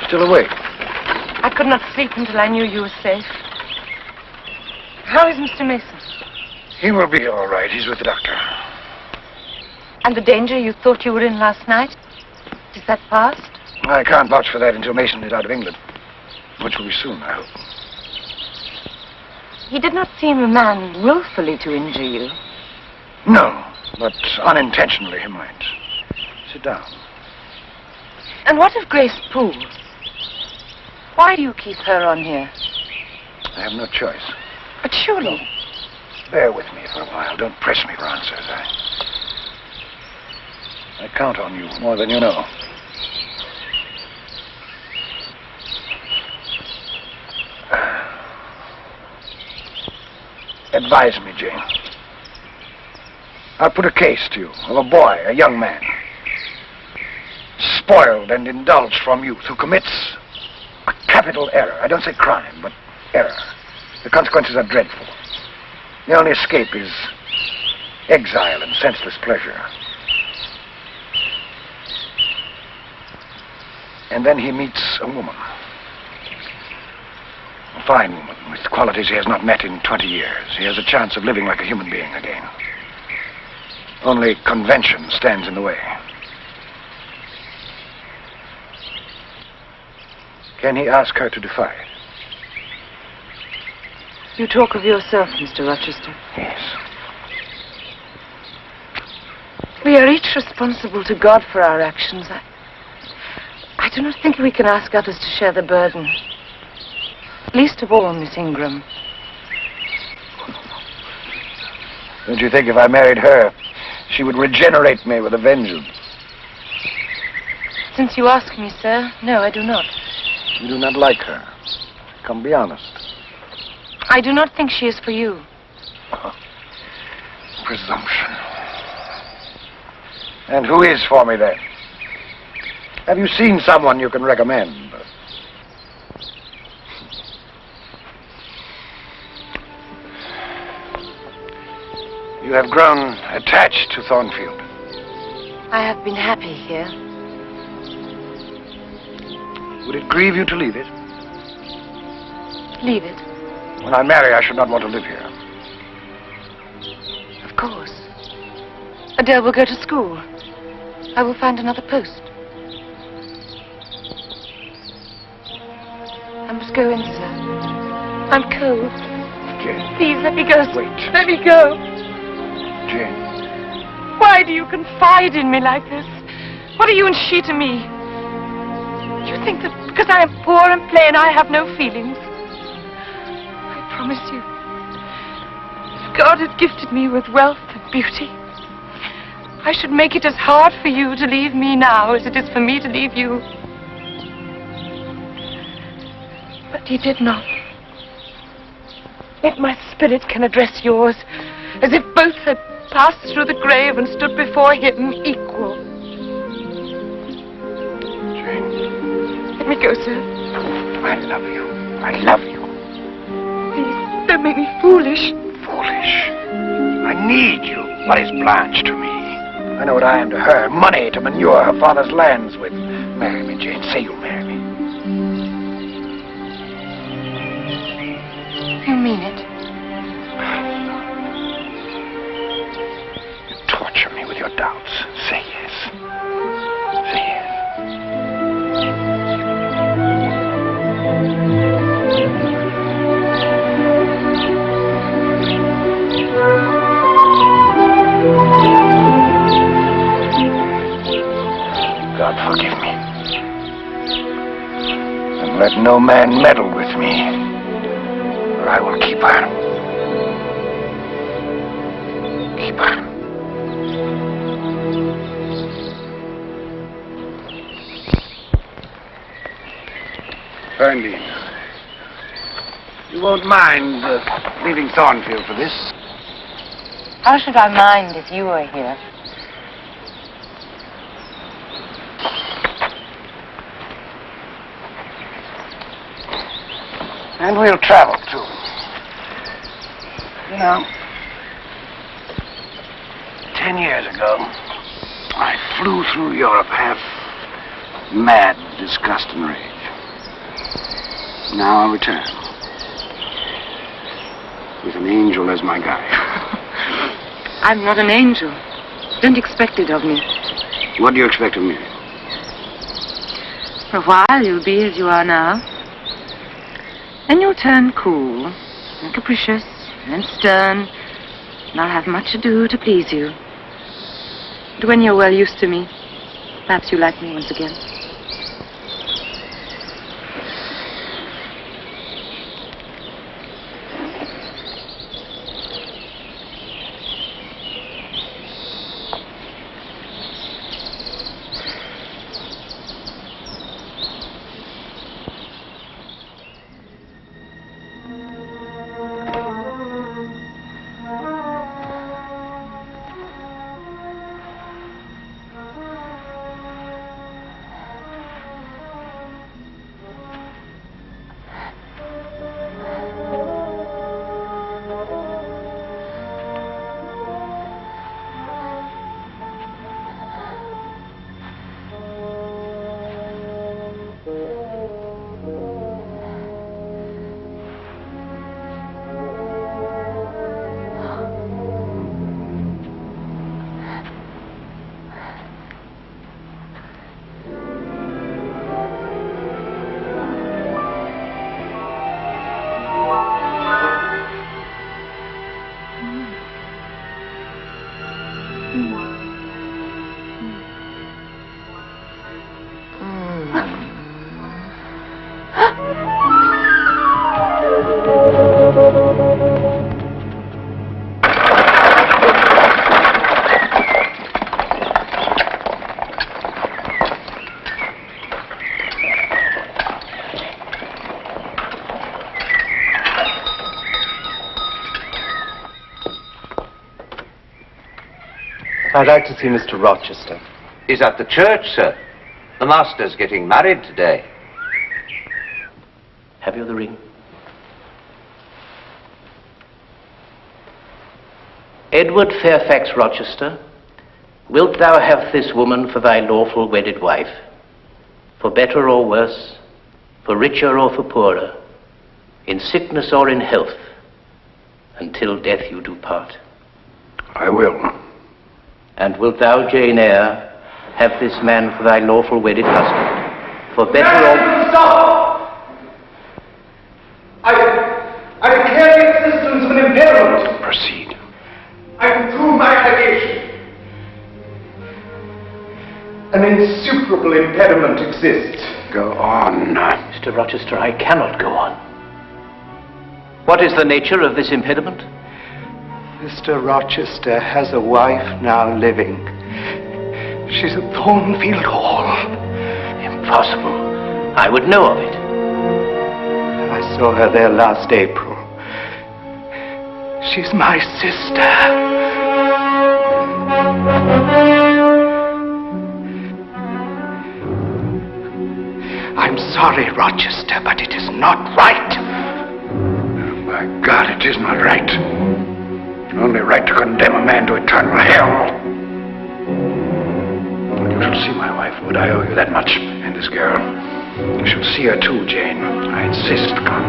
Speaker 9: Still awake?
Speaker 8: I could not sleep until I knew you were safe. How is Mr. Mason?
Speaker 9: He will be all right. He's with the doctor.
Speaker 8: And the danger you thought you were in last night? Is that past?
Speaker 9: I can't vouch for that until Mason is out of England, which will be soon, I hope.
Speaker 8: He did not seem a man willfully to injure you.
Speaker 9: No, but unintentionally he might. Sit down.
Speaker 8: And what of Grace Poole? Why do you keep her on here?
Speaker 9: I have no choice.
Speaker 8: But surely...
Speaker 9: Bear with me for a while. Don't press me for answers. I count on you more than you know. Advise me, Jane. I'll put a case to you of a boy, a young man, spoiled and indulged from youth, who commits a capital error. I don't say crime, but error. The consequences are dreadful. The only escape is exile and senseless pleasure. And then he meets a woman. A fine woman with qualities he has not met in 20 years. He has a chance of living like a human being again. Only convention stands in the way. Can he ask her to defy it?
Speaker 8: You talk of yourself, Mr. Rochester.
Speaker 9: Yes.
Speaker 8: We are each responsible to God for our actions. I do not think we can ask others to share the burden. Least of all, Miss Ingram.
Speaker 9: Don't you think if I married her, she would regenerate me with a vengeance?
Speaker 8: Since you ask me, sir, no, I do not.
Speaker 9: You do not like her. Come, be honest.
Speaker 8: I do not think she is for you.
Speaker 9: Presumption. And who is for me, then? Have you seen someone you can recommend? You have grown attached to Thornfield.
Speaker 8: I have been happy here.
Speaker 9: Would it grieve you to leave it?
Speaker 8: Leave it?
Speaker 9: When I marry, I should not want to live here.
Speaker 8: Of course. Adele will go to school. I will find another post. I must go in, sir. I'm cold.
Speaker 9: Jane.
Speaker 8: Please, let me go.
Speaker 9: Wait.
Speaker 8: Let me go.
Speaker 9: Jane.
Speaker 8: Why do you confide in me like this? What are you and she to me? Do you think that because I am poor and plain, I have no feelings? I promise you, if God had gifted me with wealth and beauty, I should make it as hard for you to leave me now as it is for me to leave you. But he did not. Yet my spirit can address yours, as if both had passed through the grave and stood before him equal.
Speaker 9: Jane.
Speaker 8: Let me go, sir.
Speaker 9: I love you. I love you.
Speaker 8: Please, don't make me foolish.
Speaker 9: Foolish. I need you. What is Blanche to me? I know what I am to her. Money to manure her father's lands with. Marry me, Jane. Say you'll marry me.
Speaker 8: You mean it?
Speaker 9: You torture me with your doubts. Say yes. Say yes. God forgive me. And let no man meddle with me. I will keep her. Keep her. Ferndean, you won't mind leaving Thornfield for this?
Speaker 8: How should I mind if you were here?
Speaker 9: And we'll travel, too. You know, 10 years ago, I flew through Europe half mad with disgust and rage. Now I'll return. With an angel as my guide.
Speaker 8: I'm not an angel. Don't expect it of me.
Speaker 9: What do you expect of me?
Speaker 8: For a while you'll be as you are now. Then you'll turn cool and capricious and stern, and I'll have much ado to please you. But when you're well used to me, perhaps you'll like me once again.
Speaker 15: I'd like to see Mr. Rochester.
Speaker 4: He's at the church, sir. The master's getting married today.
Speaker 15: Have you the ring? Edward Fairfax Rochester, wilt thou have this woman for thy lawful wedded wife, for better or worse, for richer or for poorer, in sickness or in health, until death you do part?
Speaker 9: I will.
Speaker 15: And wilt thou, Jane Eyre, have this man for thy lawful wedded husband, for better or...
Speaker 14: Stop! I declare the existence of an impediment.
Speaker 9: Proceed.
Speaker 14: I can prove my allegation. An insuperable impediment exists.
Speaker 9: Go on.
Speaker 15: Mr. Rochester, I cannot go on. What is the nature of this impediment?
Speaker 14: Mr. Rochester has a wife now living. She's at Thornfield Hall.
Speaker 15: Impossible. I would know of it.
Speaker 14: I saw her there last April. She's my sister. I'm sorry, Rochester, but it is not right.
Speaker 9: Oh, by God, it is not right. Only right to condemn a man to eternal hell. You shall see my wife, but I owe you that much. And this girl. You shall see her too, Jane. I insist. Come.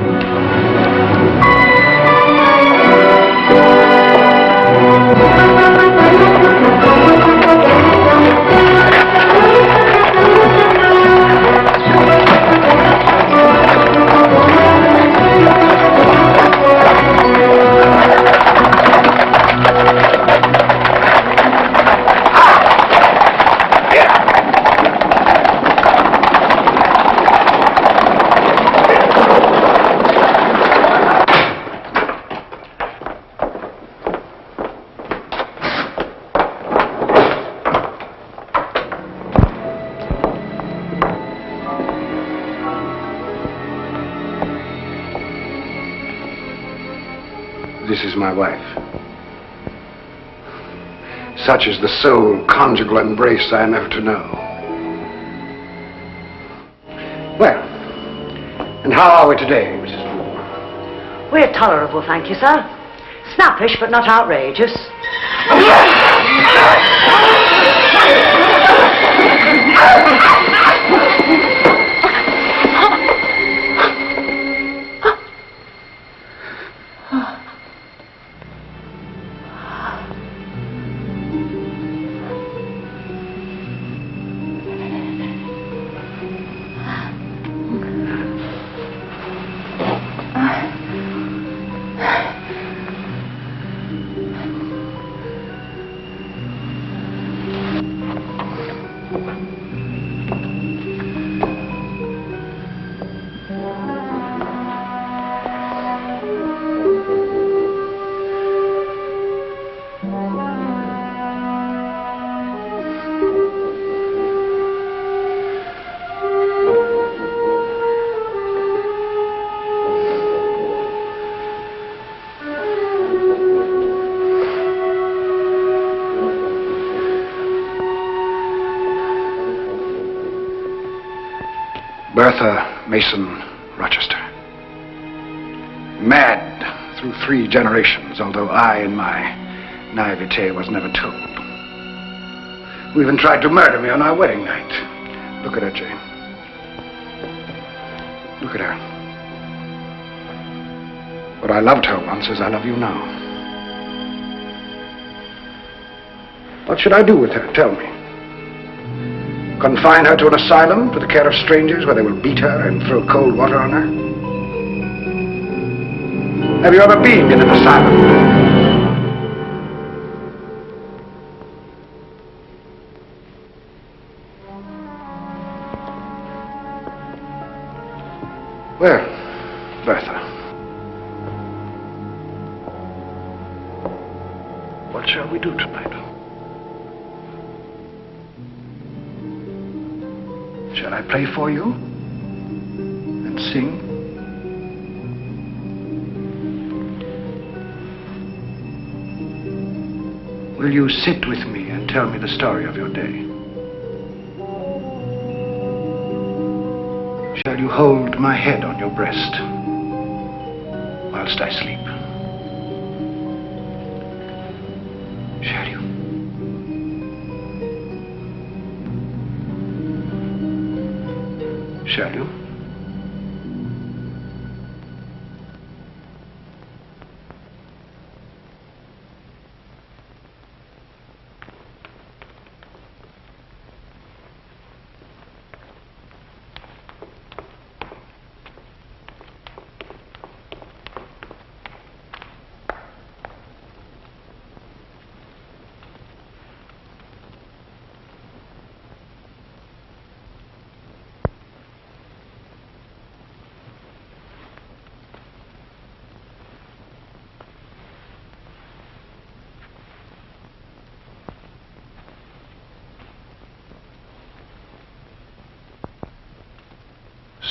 Speaker 9: This is my wife. Such is the sole conjugal embrace I am ever to know. Well, and how are we today, Mrs. Moore?
Speaker 10: We're tolerable, thank you, sir. Snappish, but not outrageous.
Speaker 9: Bertha Mason Rochester. Mad through 3 generations, although I, in my naivete, was never told. Who even tried to murder me on our wedding night. Look at her, Jane. Look at her. But I loved her once as I love you now. What should I do with her? Tell me. Confine her to an asylum, to the care of strangers, where they will beat her and throw cold water on her? Have you ever been in an asylum? Well, Bertha, what shall we do tonight? Shall I play for you and sing? Will you sit with me and tell me the story of your day? Shall you hold my head on your breast whilst I sleep? Shall you? Shall you?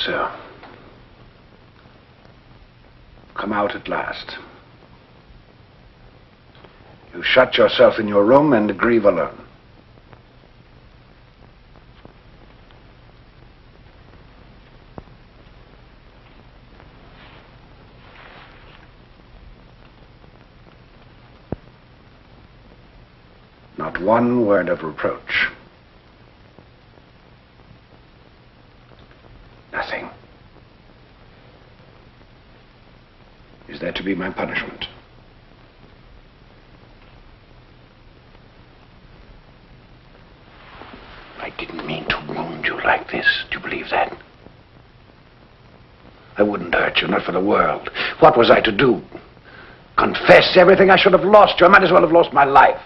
Speaker 9: So, come out at last. You shut yourself in your room and grieve alone. Not one word of reproach. Nothing. Is that to be my punishment? I didn't mean to wound you like this. Do you believe that? I wouldn't hurt you, not for the world. What was I to do? Confess everything? I should have lost you. I might as well have lost my life.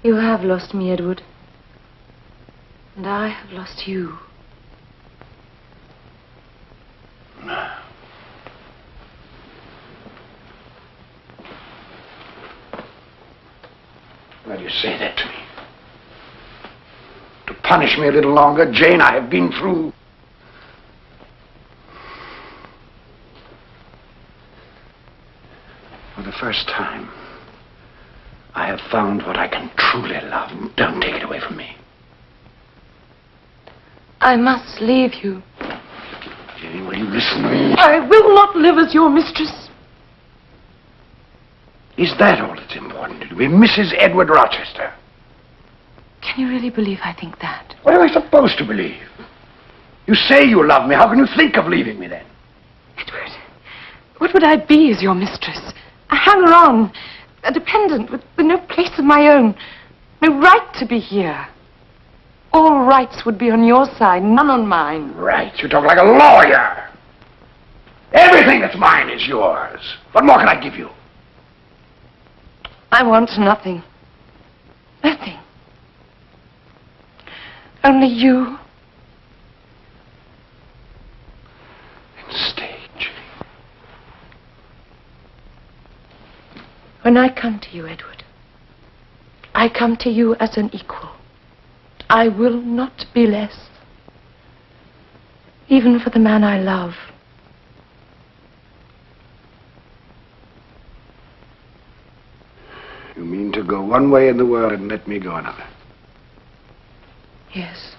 Speaker 8: You have lost me, Edward. And I have lost you.
Speaker 9: Why do you say that to me? To punish me a little longer? Jane, I have been through. For the first time, I have found what I can truly love. Don't take it away from me.
Speaker 8: I must leave you.
Speaker 9: Jane, will you listen to me?
Speaker 8: I will not live as your mistress.
Speaker 9: Is that all that's important to be Mrs. Edward Rochester?
Speaker 8: Can you really believe I think that?
Speaker 9: What am I supposed to believe? You say you love me. How can you think of leaving me then?
Speaker 8: Edward, what would I be as your mistress? A hanger-on, a dependent with no place of my own, no right to be here. All rights would be on your side, none on mine.
Speaker 9: Right, you talk like a lawyer. Everything that's mine is yours. What more can I give you?
Speaker 8: I want nothing. Nothing. Only you.
Speaker 9: And stay, Jane.
Speaker 8: When I come to you, Edward, I come to you as an equal. I will not be less. Even for the man I love.
Speaker 9: You mean to go one way in the world and let me go another?
Speaker 8: Yes.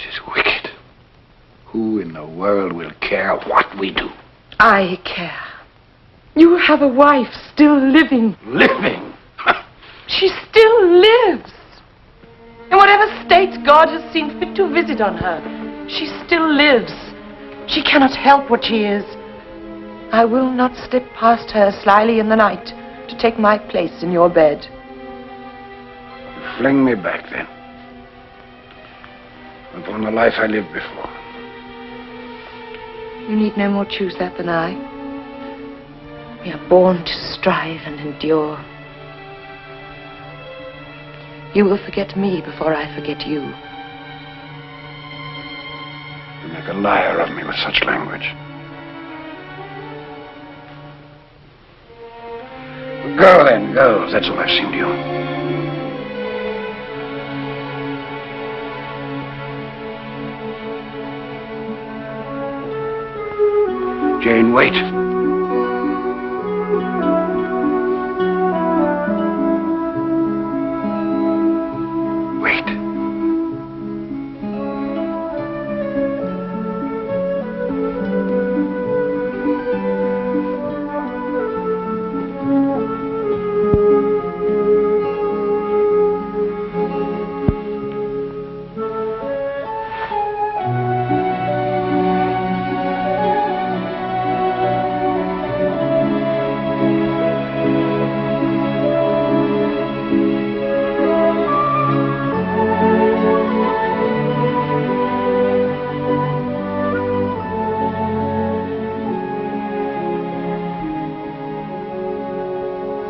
Speaker 9: This is wicked. Who in the world will care what we do?
Speaker 8: I care. You have a wife still living.
Speaker 9: Living?
Speaker 8: She still lives. In whatever state God has seen fit to visit on her, she still lives. She cannot help what she is. I will not slip past her slyly in the night to take my place in your bed.
Speaker 9: You fling me back, then, upon the life I lived before.
Speaker 8: You need no more choose that than I. We are born to strive and endure. You will forget me before I forget you.
Speaker 9: You make a liar of me with such language. Go then, go. That's all I've seen to you. Jane, wait.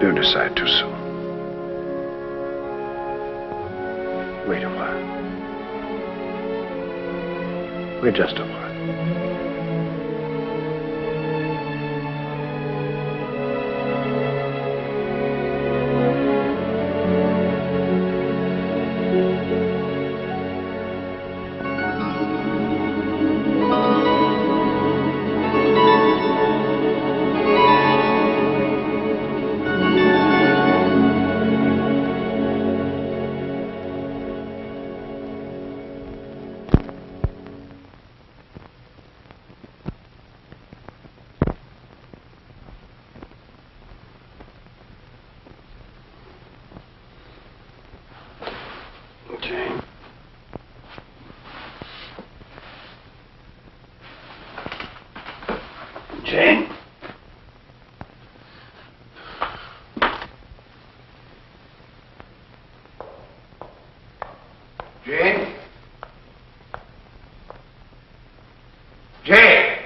Speaker 9: Don't decide too soon. Wait a while. Wait just a while. Jane. Jane? Jane? Jane?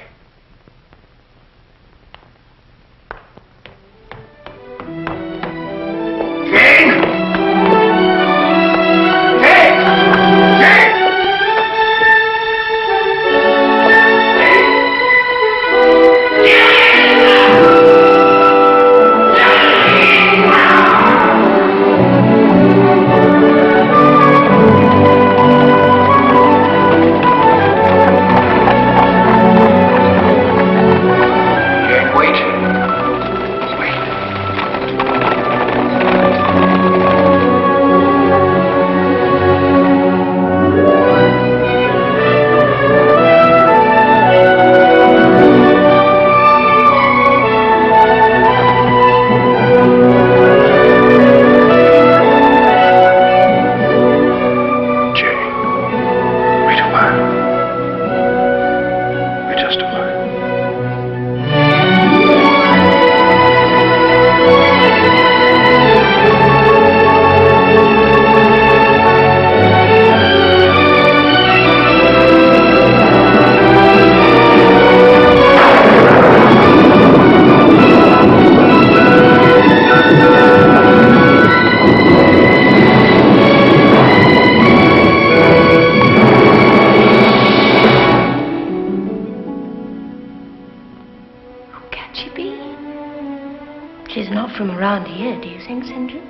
Speaker 5: She's not from around here, do you think, St. John?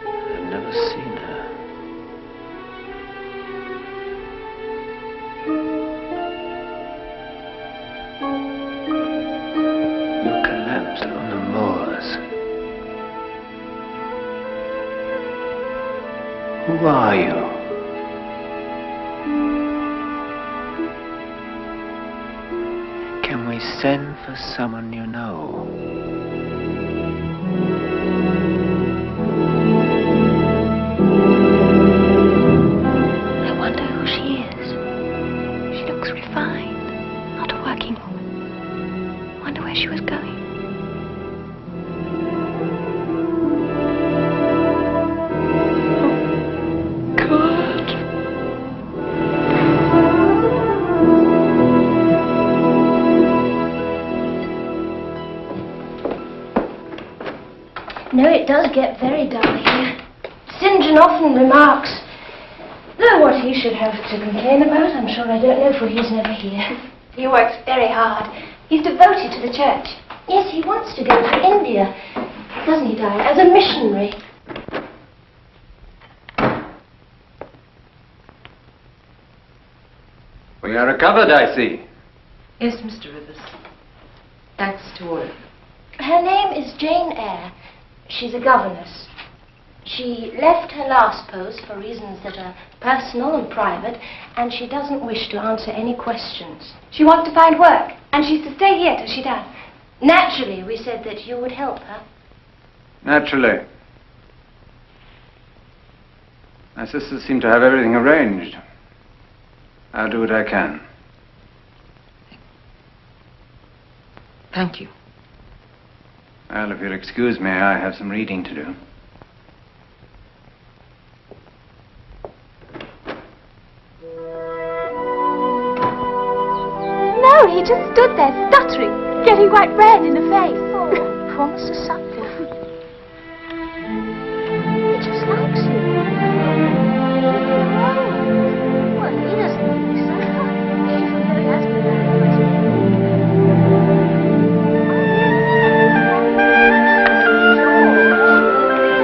Speaker 13: I've never seen her. You collapsed on the moors. Who are you?
Speaker 16: send for someone you know.
Speaker 5: I wonder who she is. She looks refined, not a working woman. Wonder where she was going.
Speaker 2: No, it does get very dull here. St. John often remarks, though what he should have to complain about, I'm sure I don't know, for he's never here.
Speaker 3: He works very hard. He's devoted to the church.
Speaker 2: Yes, he wants to go to India, doesn't he, Diane, as a missionary.
Speaker 1: We are recovered, I see.
Speaker 12: Yes, Mr. Rivers. Thanks to all of you.
Speaker 2: Her name is Jane Eyre. She's a governess. She left her last post for reasons that are personal and private, and she doesn't wish to answer any questions.
Speaker 3: She wants to find work, and she's to stay here till she does.
Speaker 2: Naturally, we said that you would help her.
Speaker 1: Naturally. My sisters seem to have everything arranged. I'll do what I can.
Speaker 12: Thank you.
Speaker 1: Well, if you'll excuse me, I have some reading to do.
Speaker 7: No, he just stood there stuttering, getting quite red in the face. Oh, poor Mr. Sutcliffe.
Speaker 2: He just likes you. Well, he doesn't think so. He really has been very nice.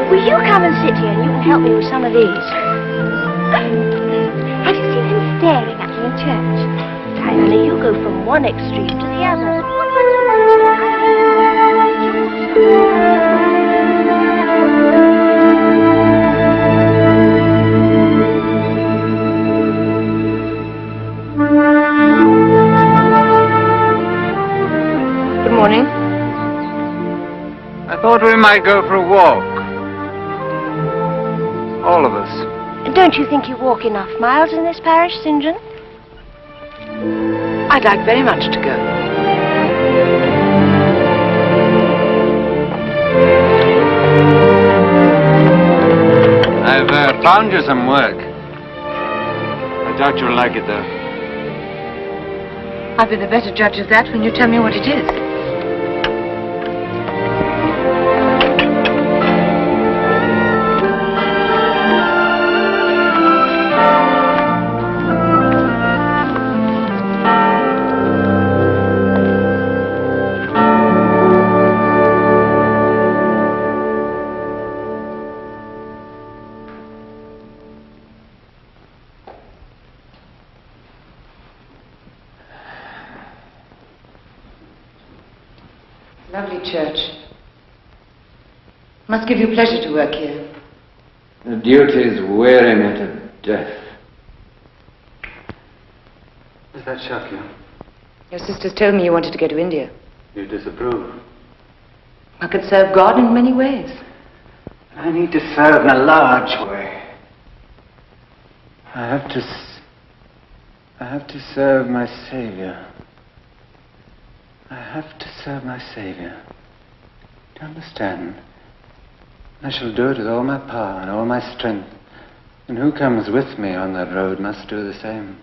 Speaker 2: Will you come and sit here and you can help me with some of these? Have you seen him staring at me in church? Kindly, you go from one extreme to the other.
Speaker 8: Good morning.
Speaker 1: I thought we might go for a walk. All of us.
Speaker 2: Don't you think you walk enough miles in this parish, St. John?
Speaker 12: I'd like very much to go.
Speaker 1: I've found you some work. I doubt you'll like it, though.
Speaker 8: I'll be the better judge of that when you tell me what it is. Lovely church. Must give you pleasure to work here.
Speaker 1: The duties weary me to death. Does that shock you?
Speaker 8: Your sisters told me you wanted to go to India.
Speaker 1: You disapprove?
Speaker 8: I could serve God in many ways.
Speaker 1: I need to serve in a large way. I have to serve my Savior. I have to serve my Savior. Do you understand? I shall do it with all my power and all my strength. And who comes with me on that road must do the same.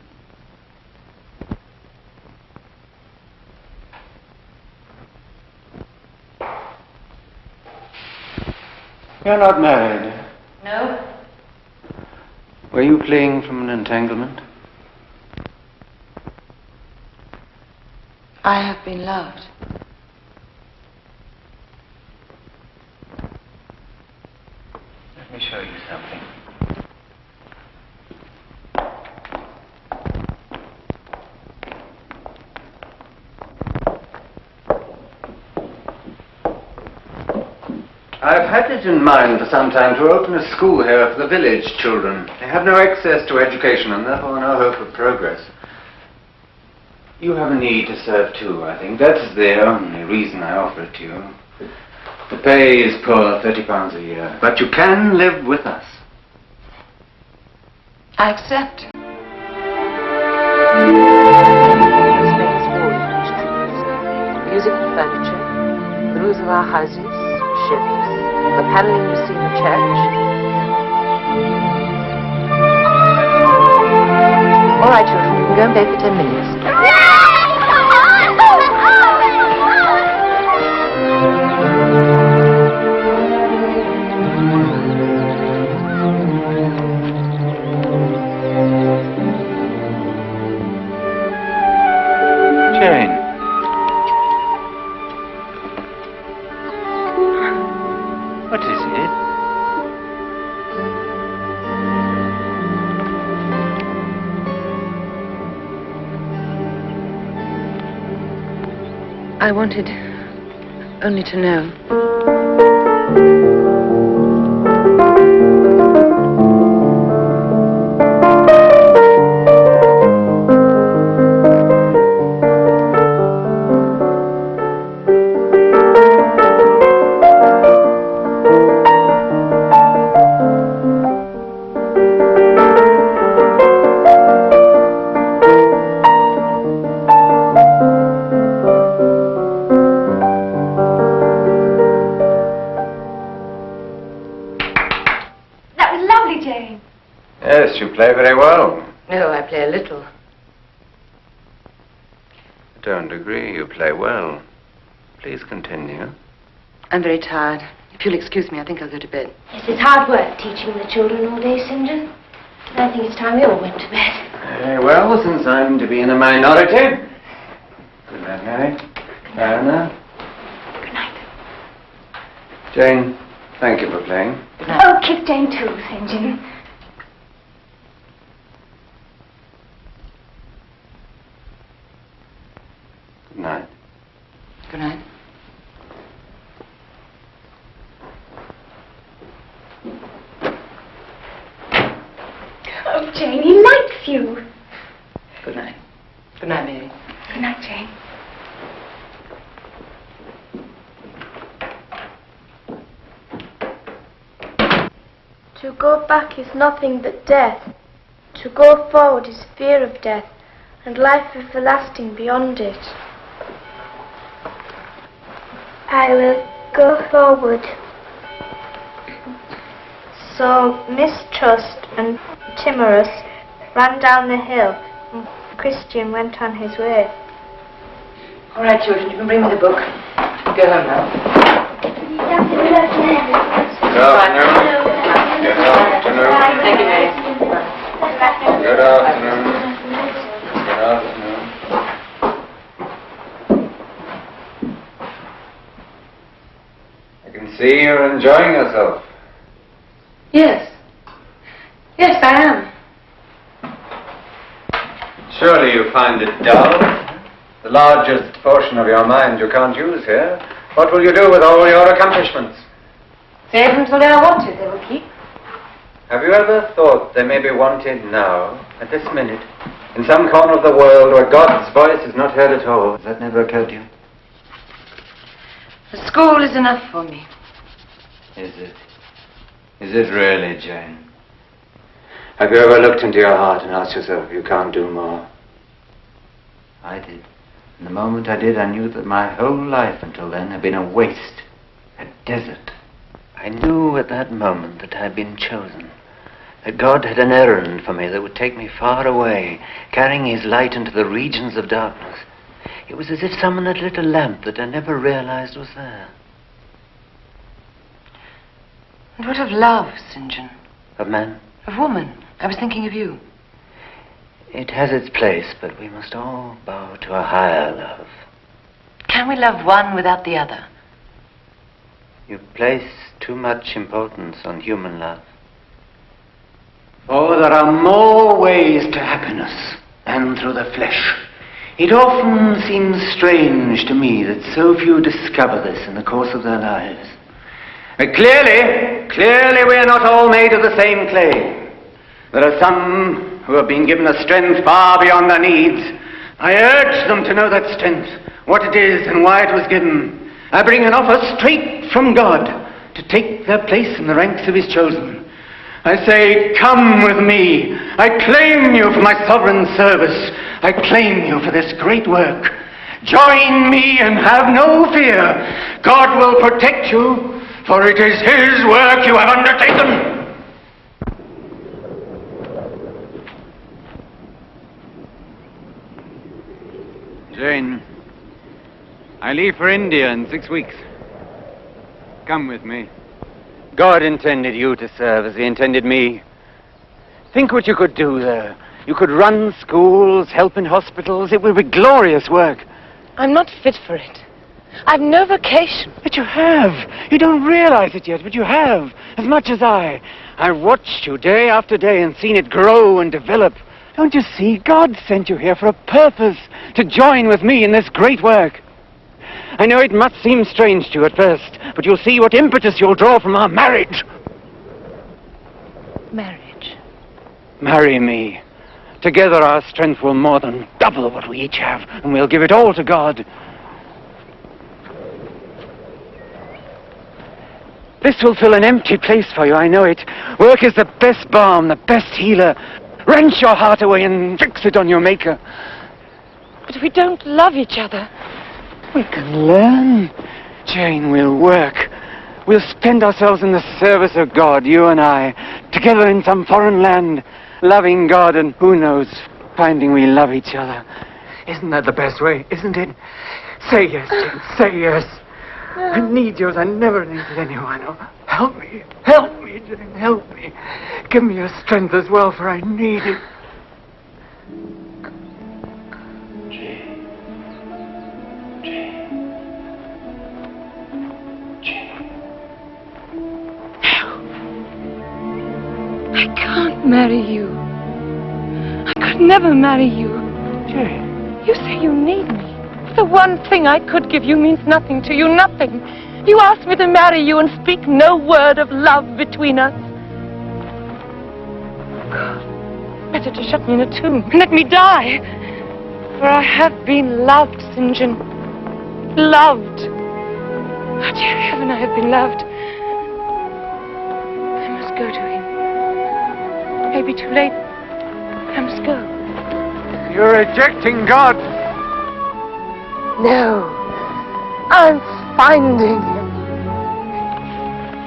Speaker 1: You're not married.
Speaker 8: No.
Speaker 1: Were you fleeing from an entanglement?
Speaker 8: I have been loved.
Speaker 1: Let me show you something. I've had it in mind for some time to open a school here for the village children. They have no access to education and therefore no hope of progress. You have a need to serve too, I think. That's the only reason I offer it to you. The pay is poor, £30 a year. But you can live with us.
Speaker 8: I accept.
Speaker 12: Music and furniture, the roofs of our houses, ships, the paneling you see in the church. All right, children, you can go and bed for 10 minutes.
Speaker 1: Jane. What is it?
Speaker 8: I wanted only to know.
Speaker 1: Yes, you play very well.
Speaker 8: No, I play a little.
Speaker 1: I don't agree. You play well. Please continue.
Speaker 8: I'm very tired. If you'll excuse me, I think I'll go to bed.
Speaker 2: Yes, it's hard work teaching the children all day, St. John. I think it's time we all went to bed.
Speaker 1: Very well, since I'm to be in a minority. Good night, Mary. Diana.
Speaker 3: Good night.
Speaker 1: Jane, thank you for playing.
Speaker 3: Oh, kiss Jane too, St. John.
Speaker 1: Good night.
Speaker 8: Good night.
Speaker 3: Oh, Jane, he likes you.
Speaker 8: Good night. Good night, Mary.
Speaker 3: Good night, Jane.
Speaker 7: To go back is nothing but death. To go forward is fear of death, and life everlasting beyond it. I will go forward. So Mistrust and Timorous ran down the hill, and Christian went on his way.
Speaker 8: All right, children, you can bring me the book. Go home now.
Speaker 1: Good afternoon. Good afternoon.
Speaker 8: Thank you, Mary.
Speaker 1: Good afternoon. Good afternoon. I can see you're enjoying yourself.
Speaker 8: Yes. Yes, I am.
Speaker 1: Surely you find it dull? The largest portion of your mind you can't use here. What will you do with all your accomplishments?
Speaker 8: Save them till they are wanted. They will keep.
Speaker 1: Have you ever thought they may be wanted now, at this minute, in some corner of the world where God's voice is not heard at all? Has that never occurred to you?
Speaker 8: The school is enough for me.
Speaker 1: Is it? Is it really, Jane? Have you ever looked into your heart and asked yourself if you can't do more? I did. And the moment I did, I knew that my whole life until then had been a waste, a desert. I knew at that moment that I had been chosen, that God had an errand for me that would take me far away, carrying his light into the regions of darkness. It was as if someone had lit a lamp that I never realized was there.
Speaker 8: And what of love, St. John?
Speaker 1: Of man?
Speaker 8: Of woman? I was thinking of you.
Speaker 1: It has its place, but we must all bow to a higher love.
Speaker 8: Can we love one without the other?
Speaker 1: You place too much importance on human love. Oh, there are more ways to happiness than through the flesh. It often seems strange to me that so few discover this in the course of their lives. Clearly we are not all made of the same clay. There are some who have been given a strength far beyond their needs, I urge them to know that strength, what it is and why it was given. I bring an offer straight from God to take their place in the ranks of his chosen. I say, come with me. I claim you for my sovereign service. I claim you for this great work. Join me and have no fear. God will protect you, for it is his work you have undertaken.
Speaker 17: Jane, I leave for India in 6 weeks. Come with me. God intended you to serve as he intended me. Think what you could do there. You could run schools, help in hospitals. It would be glorious work.
Speaker 8: I'm not fit for it. I've no vocation.
Speaker 17: But you have. You don't realize it yet, but you have. As much as I. I've watched you day after day and seen it grow and develop. Don't you see? God sent you here for a purpose, to join with me in this great work. I know it must seem strange to you at first, but you'll see what impetus you'll draw from our marriage.
Speaker 8: Marriage?
Speaker 17: Marry me. Together our strength will more than double what we each have, and we'll give it all to God. This will fill an empty place for you, I know it. Work is the best balm, the best healer. Wrench your heart away and fix it on your Maker.
Speaker 8: But we don't love each other.
Speaker 17: We can learn. Jane, we'll work. We'll spend ourselves in the service of God, you and I, together in some foreign land, loving God and, who knows, finding we love each other. Isn't that the best way, isn't it? Say yes, Jane, say yes. I need you as I never needed anyone. Oh, help me, Jane, help me. Give me your strength as well, for I need it.
Speaker 8: I can't marry you. I could never marry you.
Speaker 17: Jane.
Speaker 8: You say you need me. The one thing I could give you means nothing to you, nothing. You asked me to marry you and speak no word of love between us. God, better to shut me in a tomb and let me die. For I have been loved, St. John. Loved. Oh, dear heaven, I have been loved. I must go to him. It may be too late. I must go.
Speaker 17: You're rejecting God.
Speaker 8: No. I'm finding him.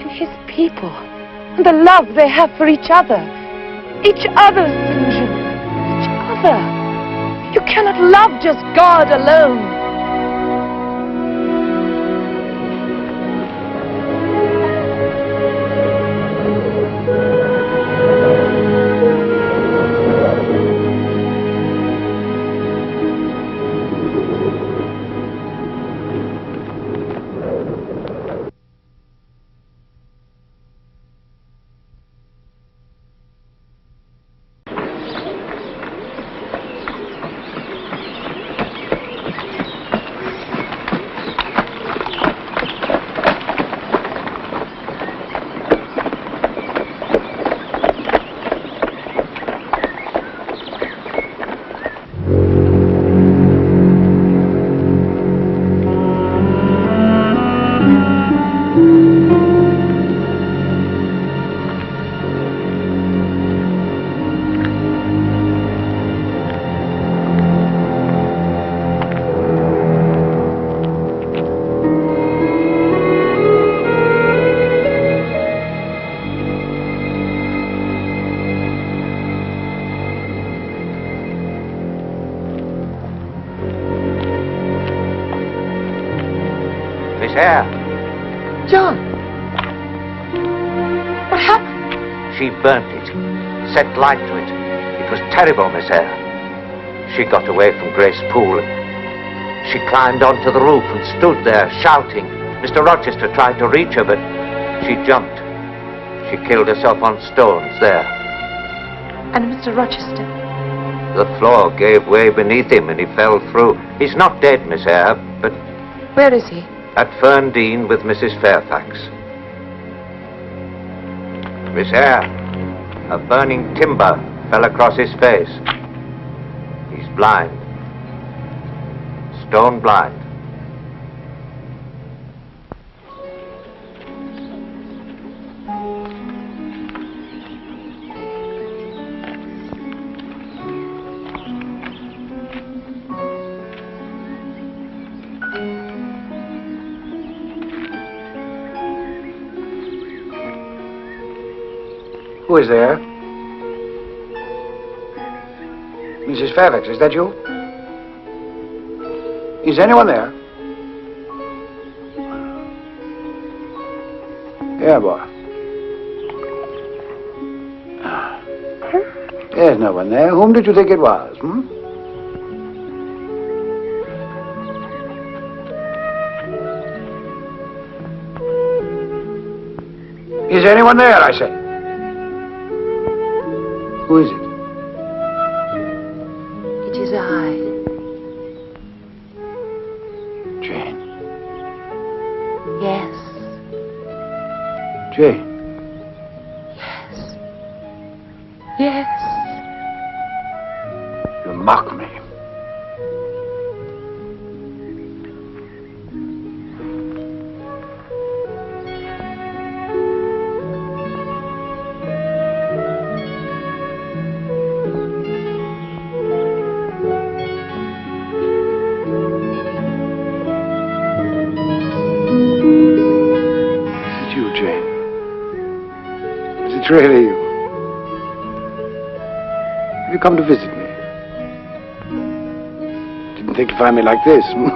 Speaker 8: And his people. And the love they have for each other. Each other, St. John. Each other. You cannot love just God alone.
Speaker 4: Eyre.
Speaker 8: John! What happened?
Speaker 4: She burnt it, set light to it. It was terrible, Miss Eyre. She got away from Grace Poole. She climbed onto the roof and stood there shouting. Mr. Rochester tried to reach her, but she jumped. She killed herself on stones there.
Speaker 8: And Mr. Rochester?
Speaker 4: The floor gave way beneath him and he fell through. He's not dead, Miss Eyre, but...
Speaker 8: Where is he?
Speaker 4: At Ferndean with Mrs. Fairfax. Miss Eyre, a burning timber fell across his face. He's blind. stone blind.
Speaker 9: Who is there? Mrs. Fairfax, is that you? Is anyone there? Yeah, boy. There's no one there. Whom did you think it was, hmm? Is anyone there, I say? Who is it?
Speaker 12: It is I.
Speaker 9: Jane.
Speaker 12: Yes.
Speaker 9: Jane.
Speaker 12: Yes. Yes.
Speaker 9: You mock me. It's really you. Have you come to visit me? Didn't think to find me like this. What?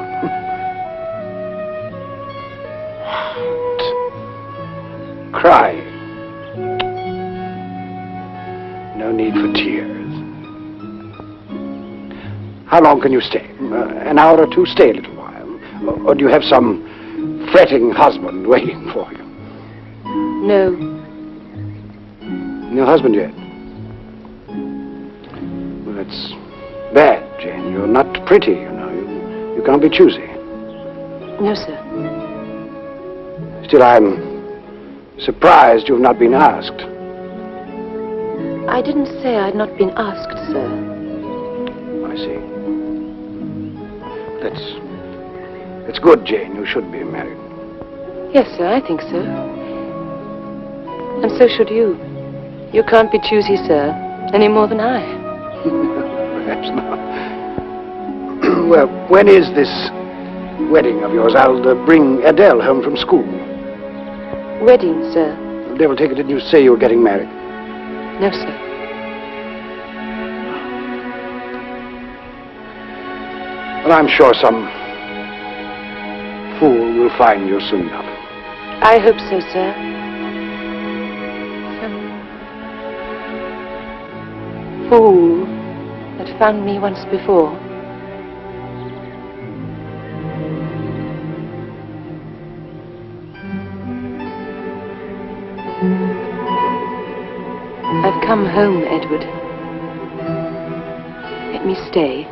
Speaker 9: Crying. No need for tears. How long can you stay? An hour or two? Stay a little while. Or do you have some fretting husband waiting for you?
Speaker 12: No.
Speaker 9: No husband yet? Well, that's bad, Jane. You're not pretty, you know. You can't be choosy.
Speaker 12: No, sir.
Speaker 9: Still, I'm surprised you've not been asked.
Speaker 12: I didn't say I'd not been asked, sir.
Speaker 9: I see. That's good, Jane. You should be married.
Speaker 12: Yes, sir, I think so. And so should you. You can't be choosy, sir, any more than I.
Speaker 9: Perhaps not. Well, when is this wedding of yours? I'll bring Adele home from school.
Speaker 12: Wedding, sir?
Speaker 9: The devil take it, didn't you say you were getting married?
Speaker 12: No, sir.
Speaker 9: Well, I'm sure some fool will find you soon enough.
Speaker 12: I hope so, sir. Fool that found me once before. I've come home, Edward. Let me stay.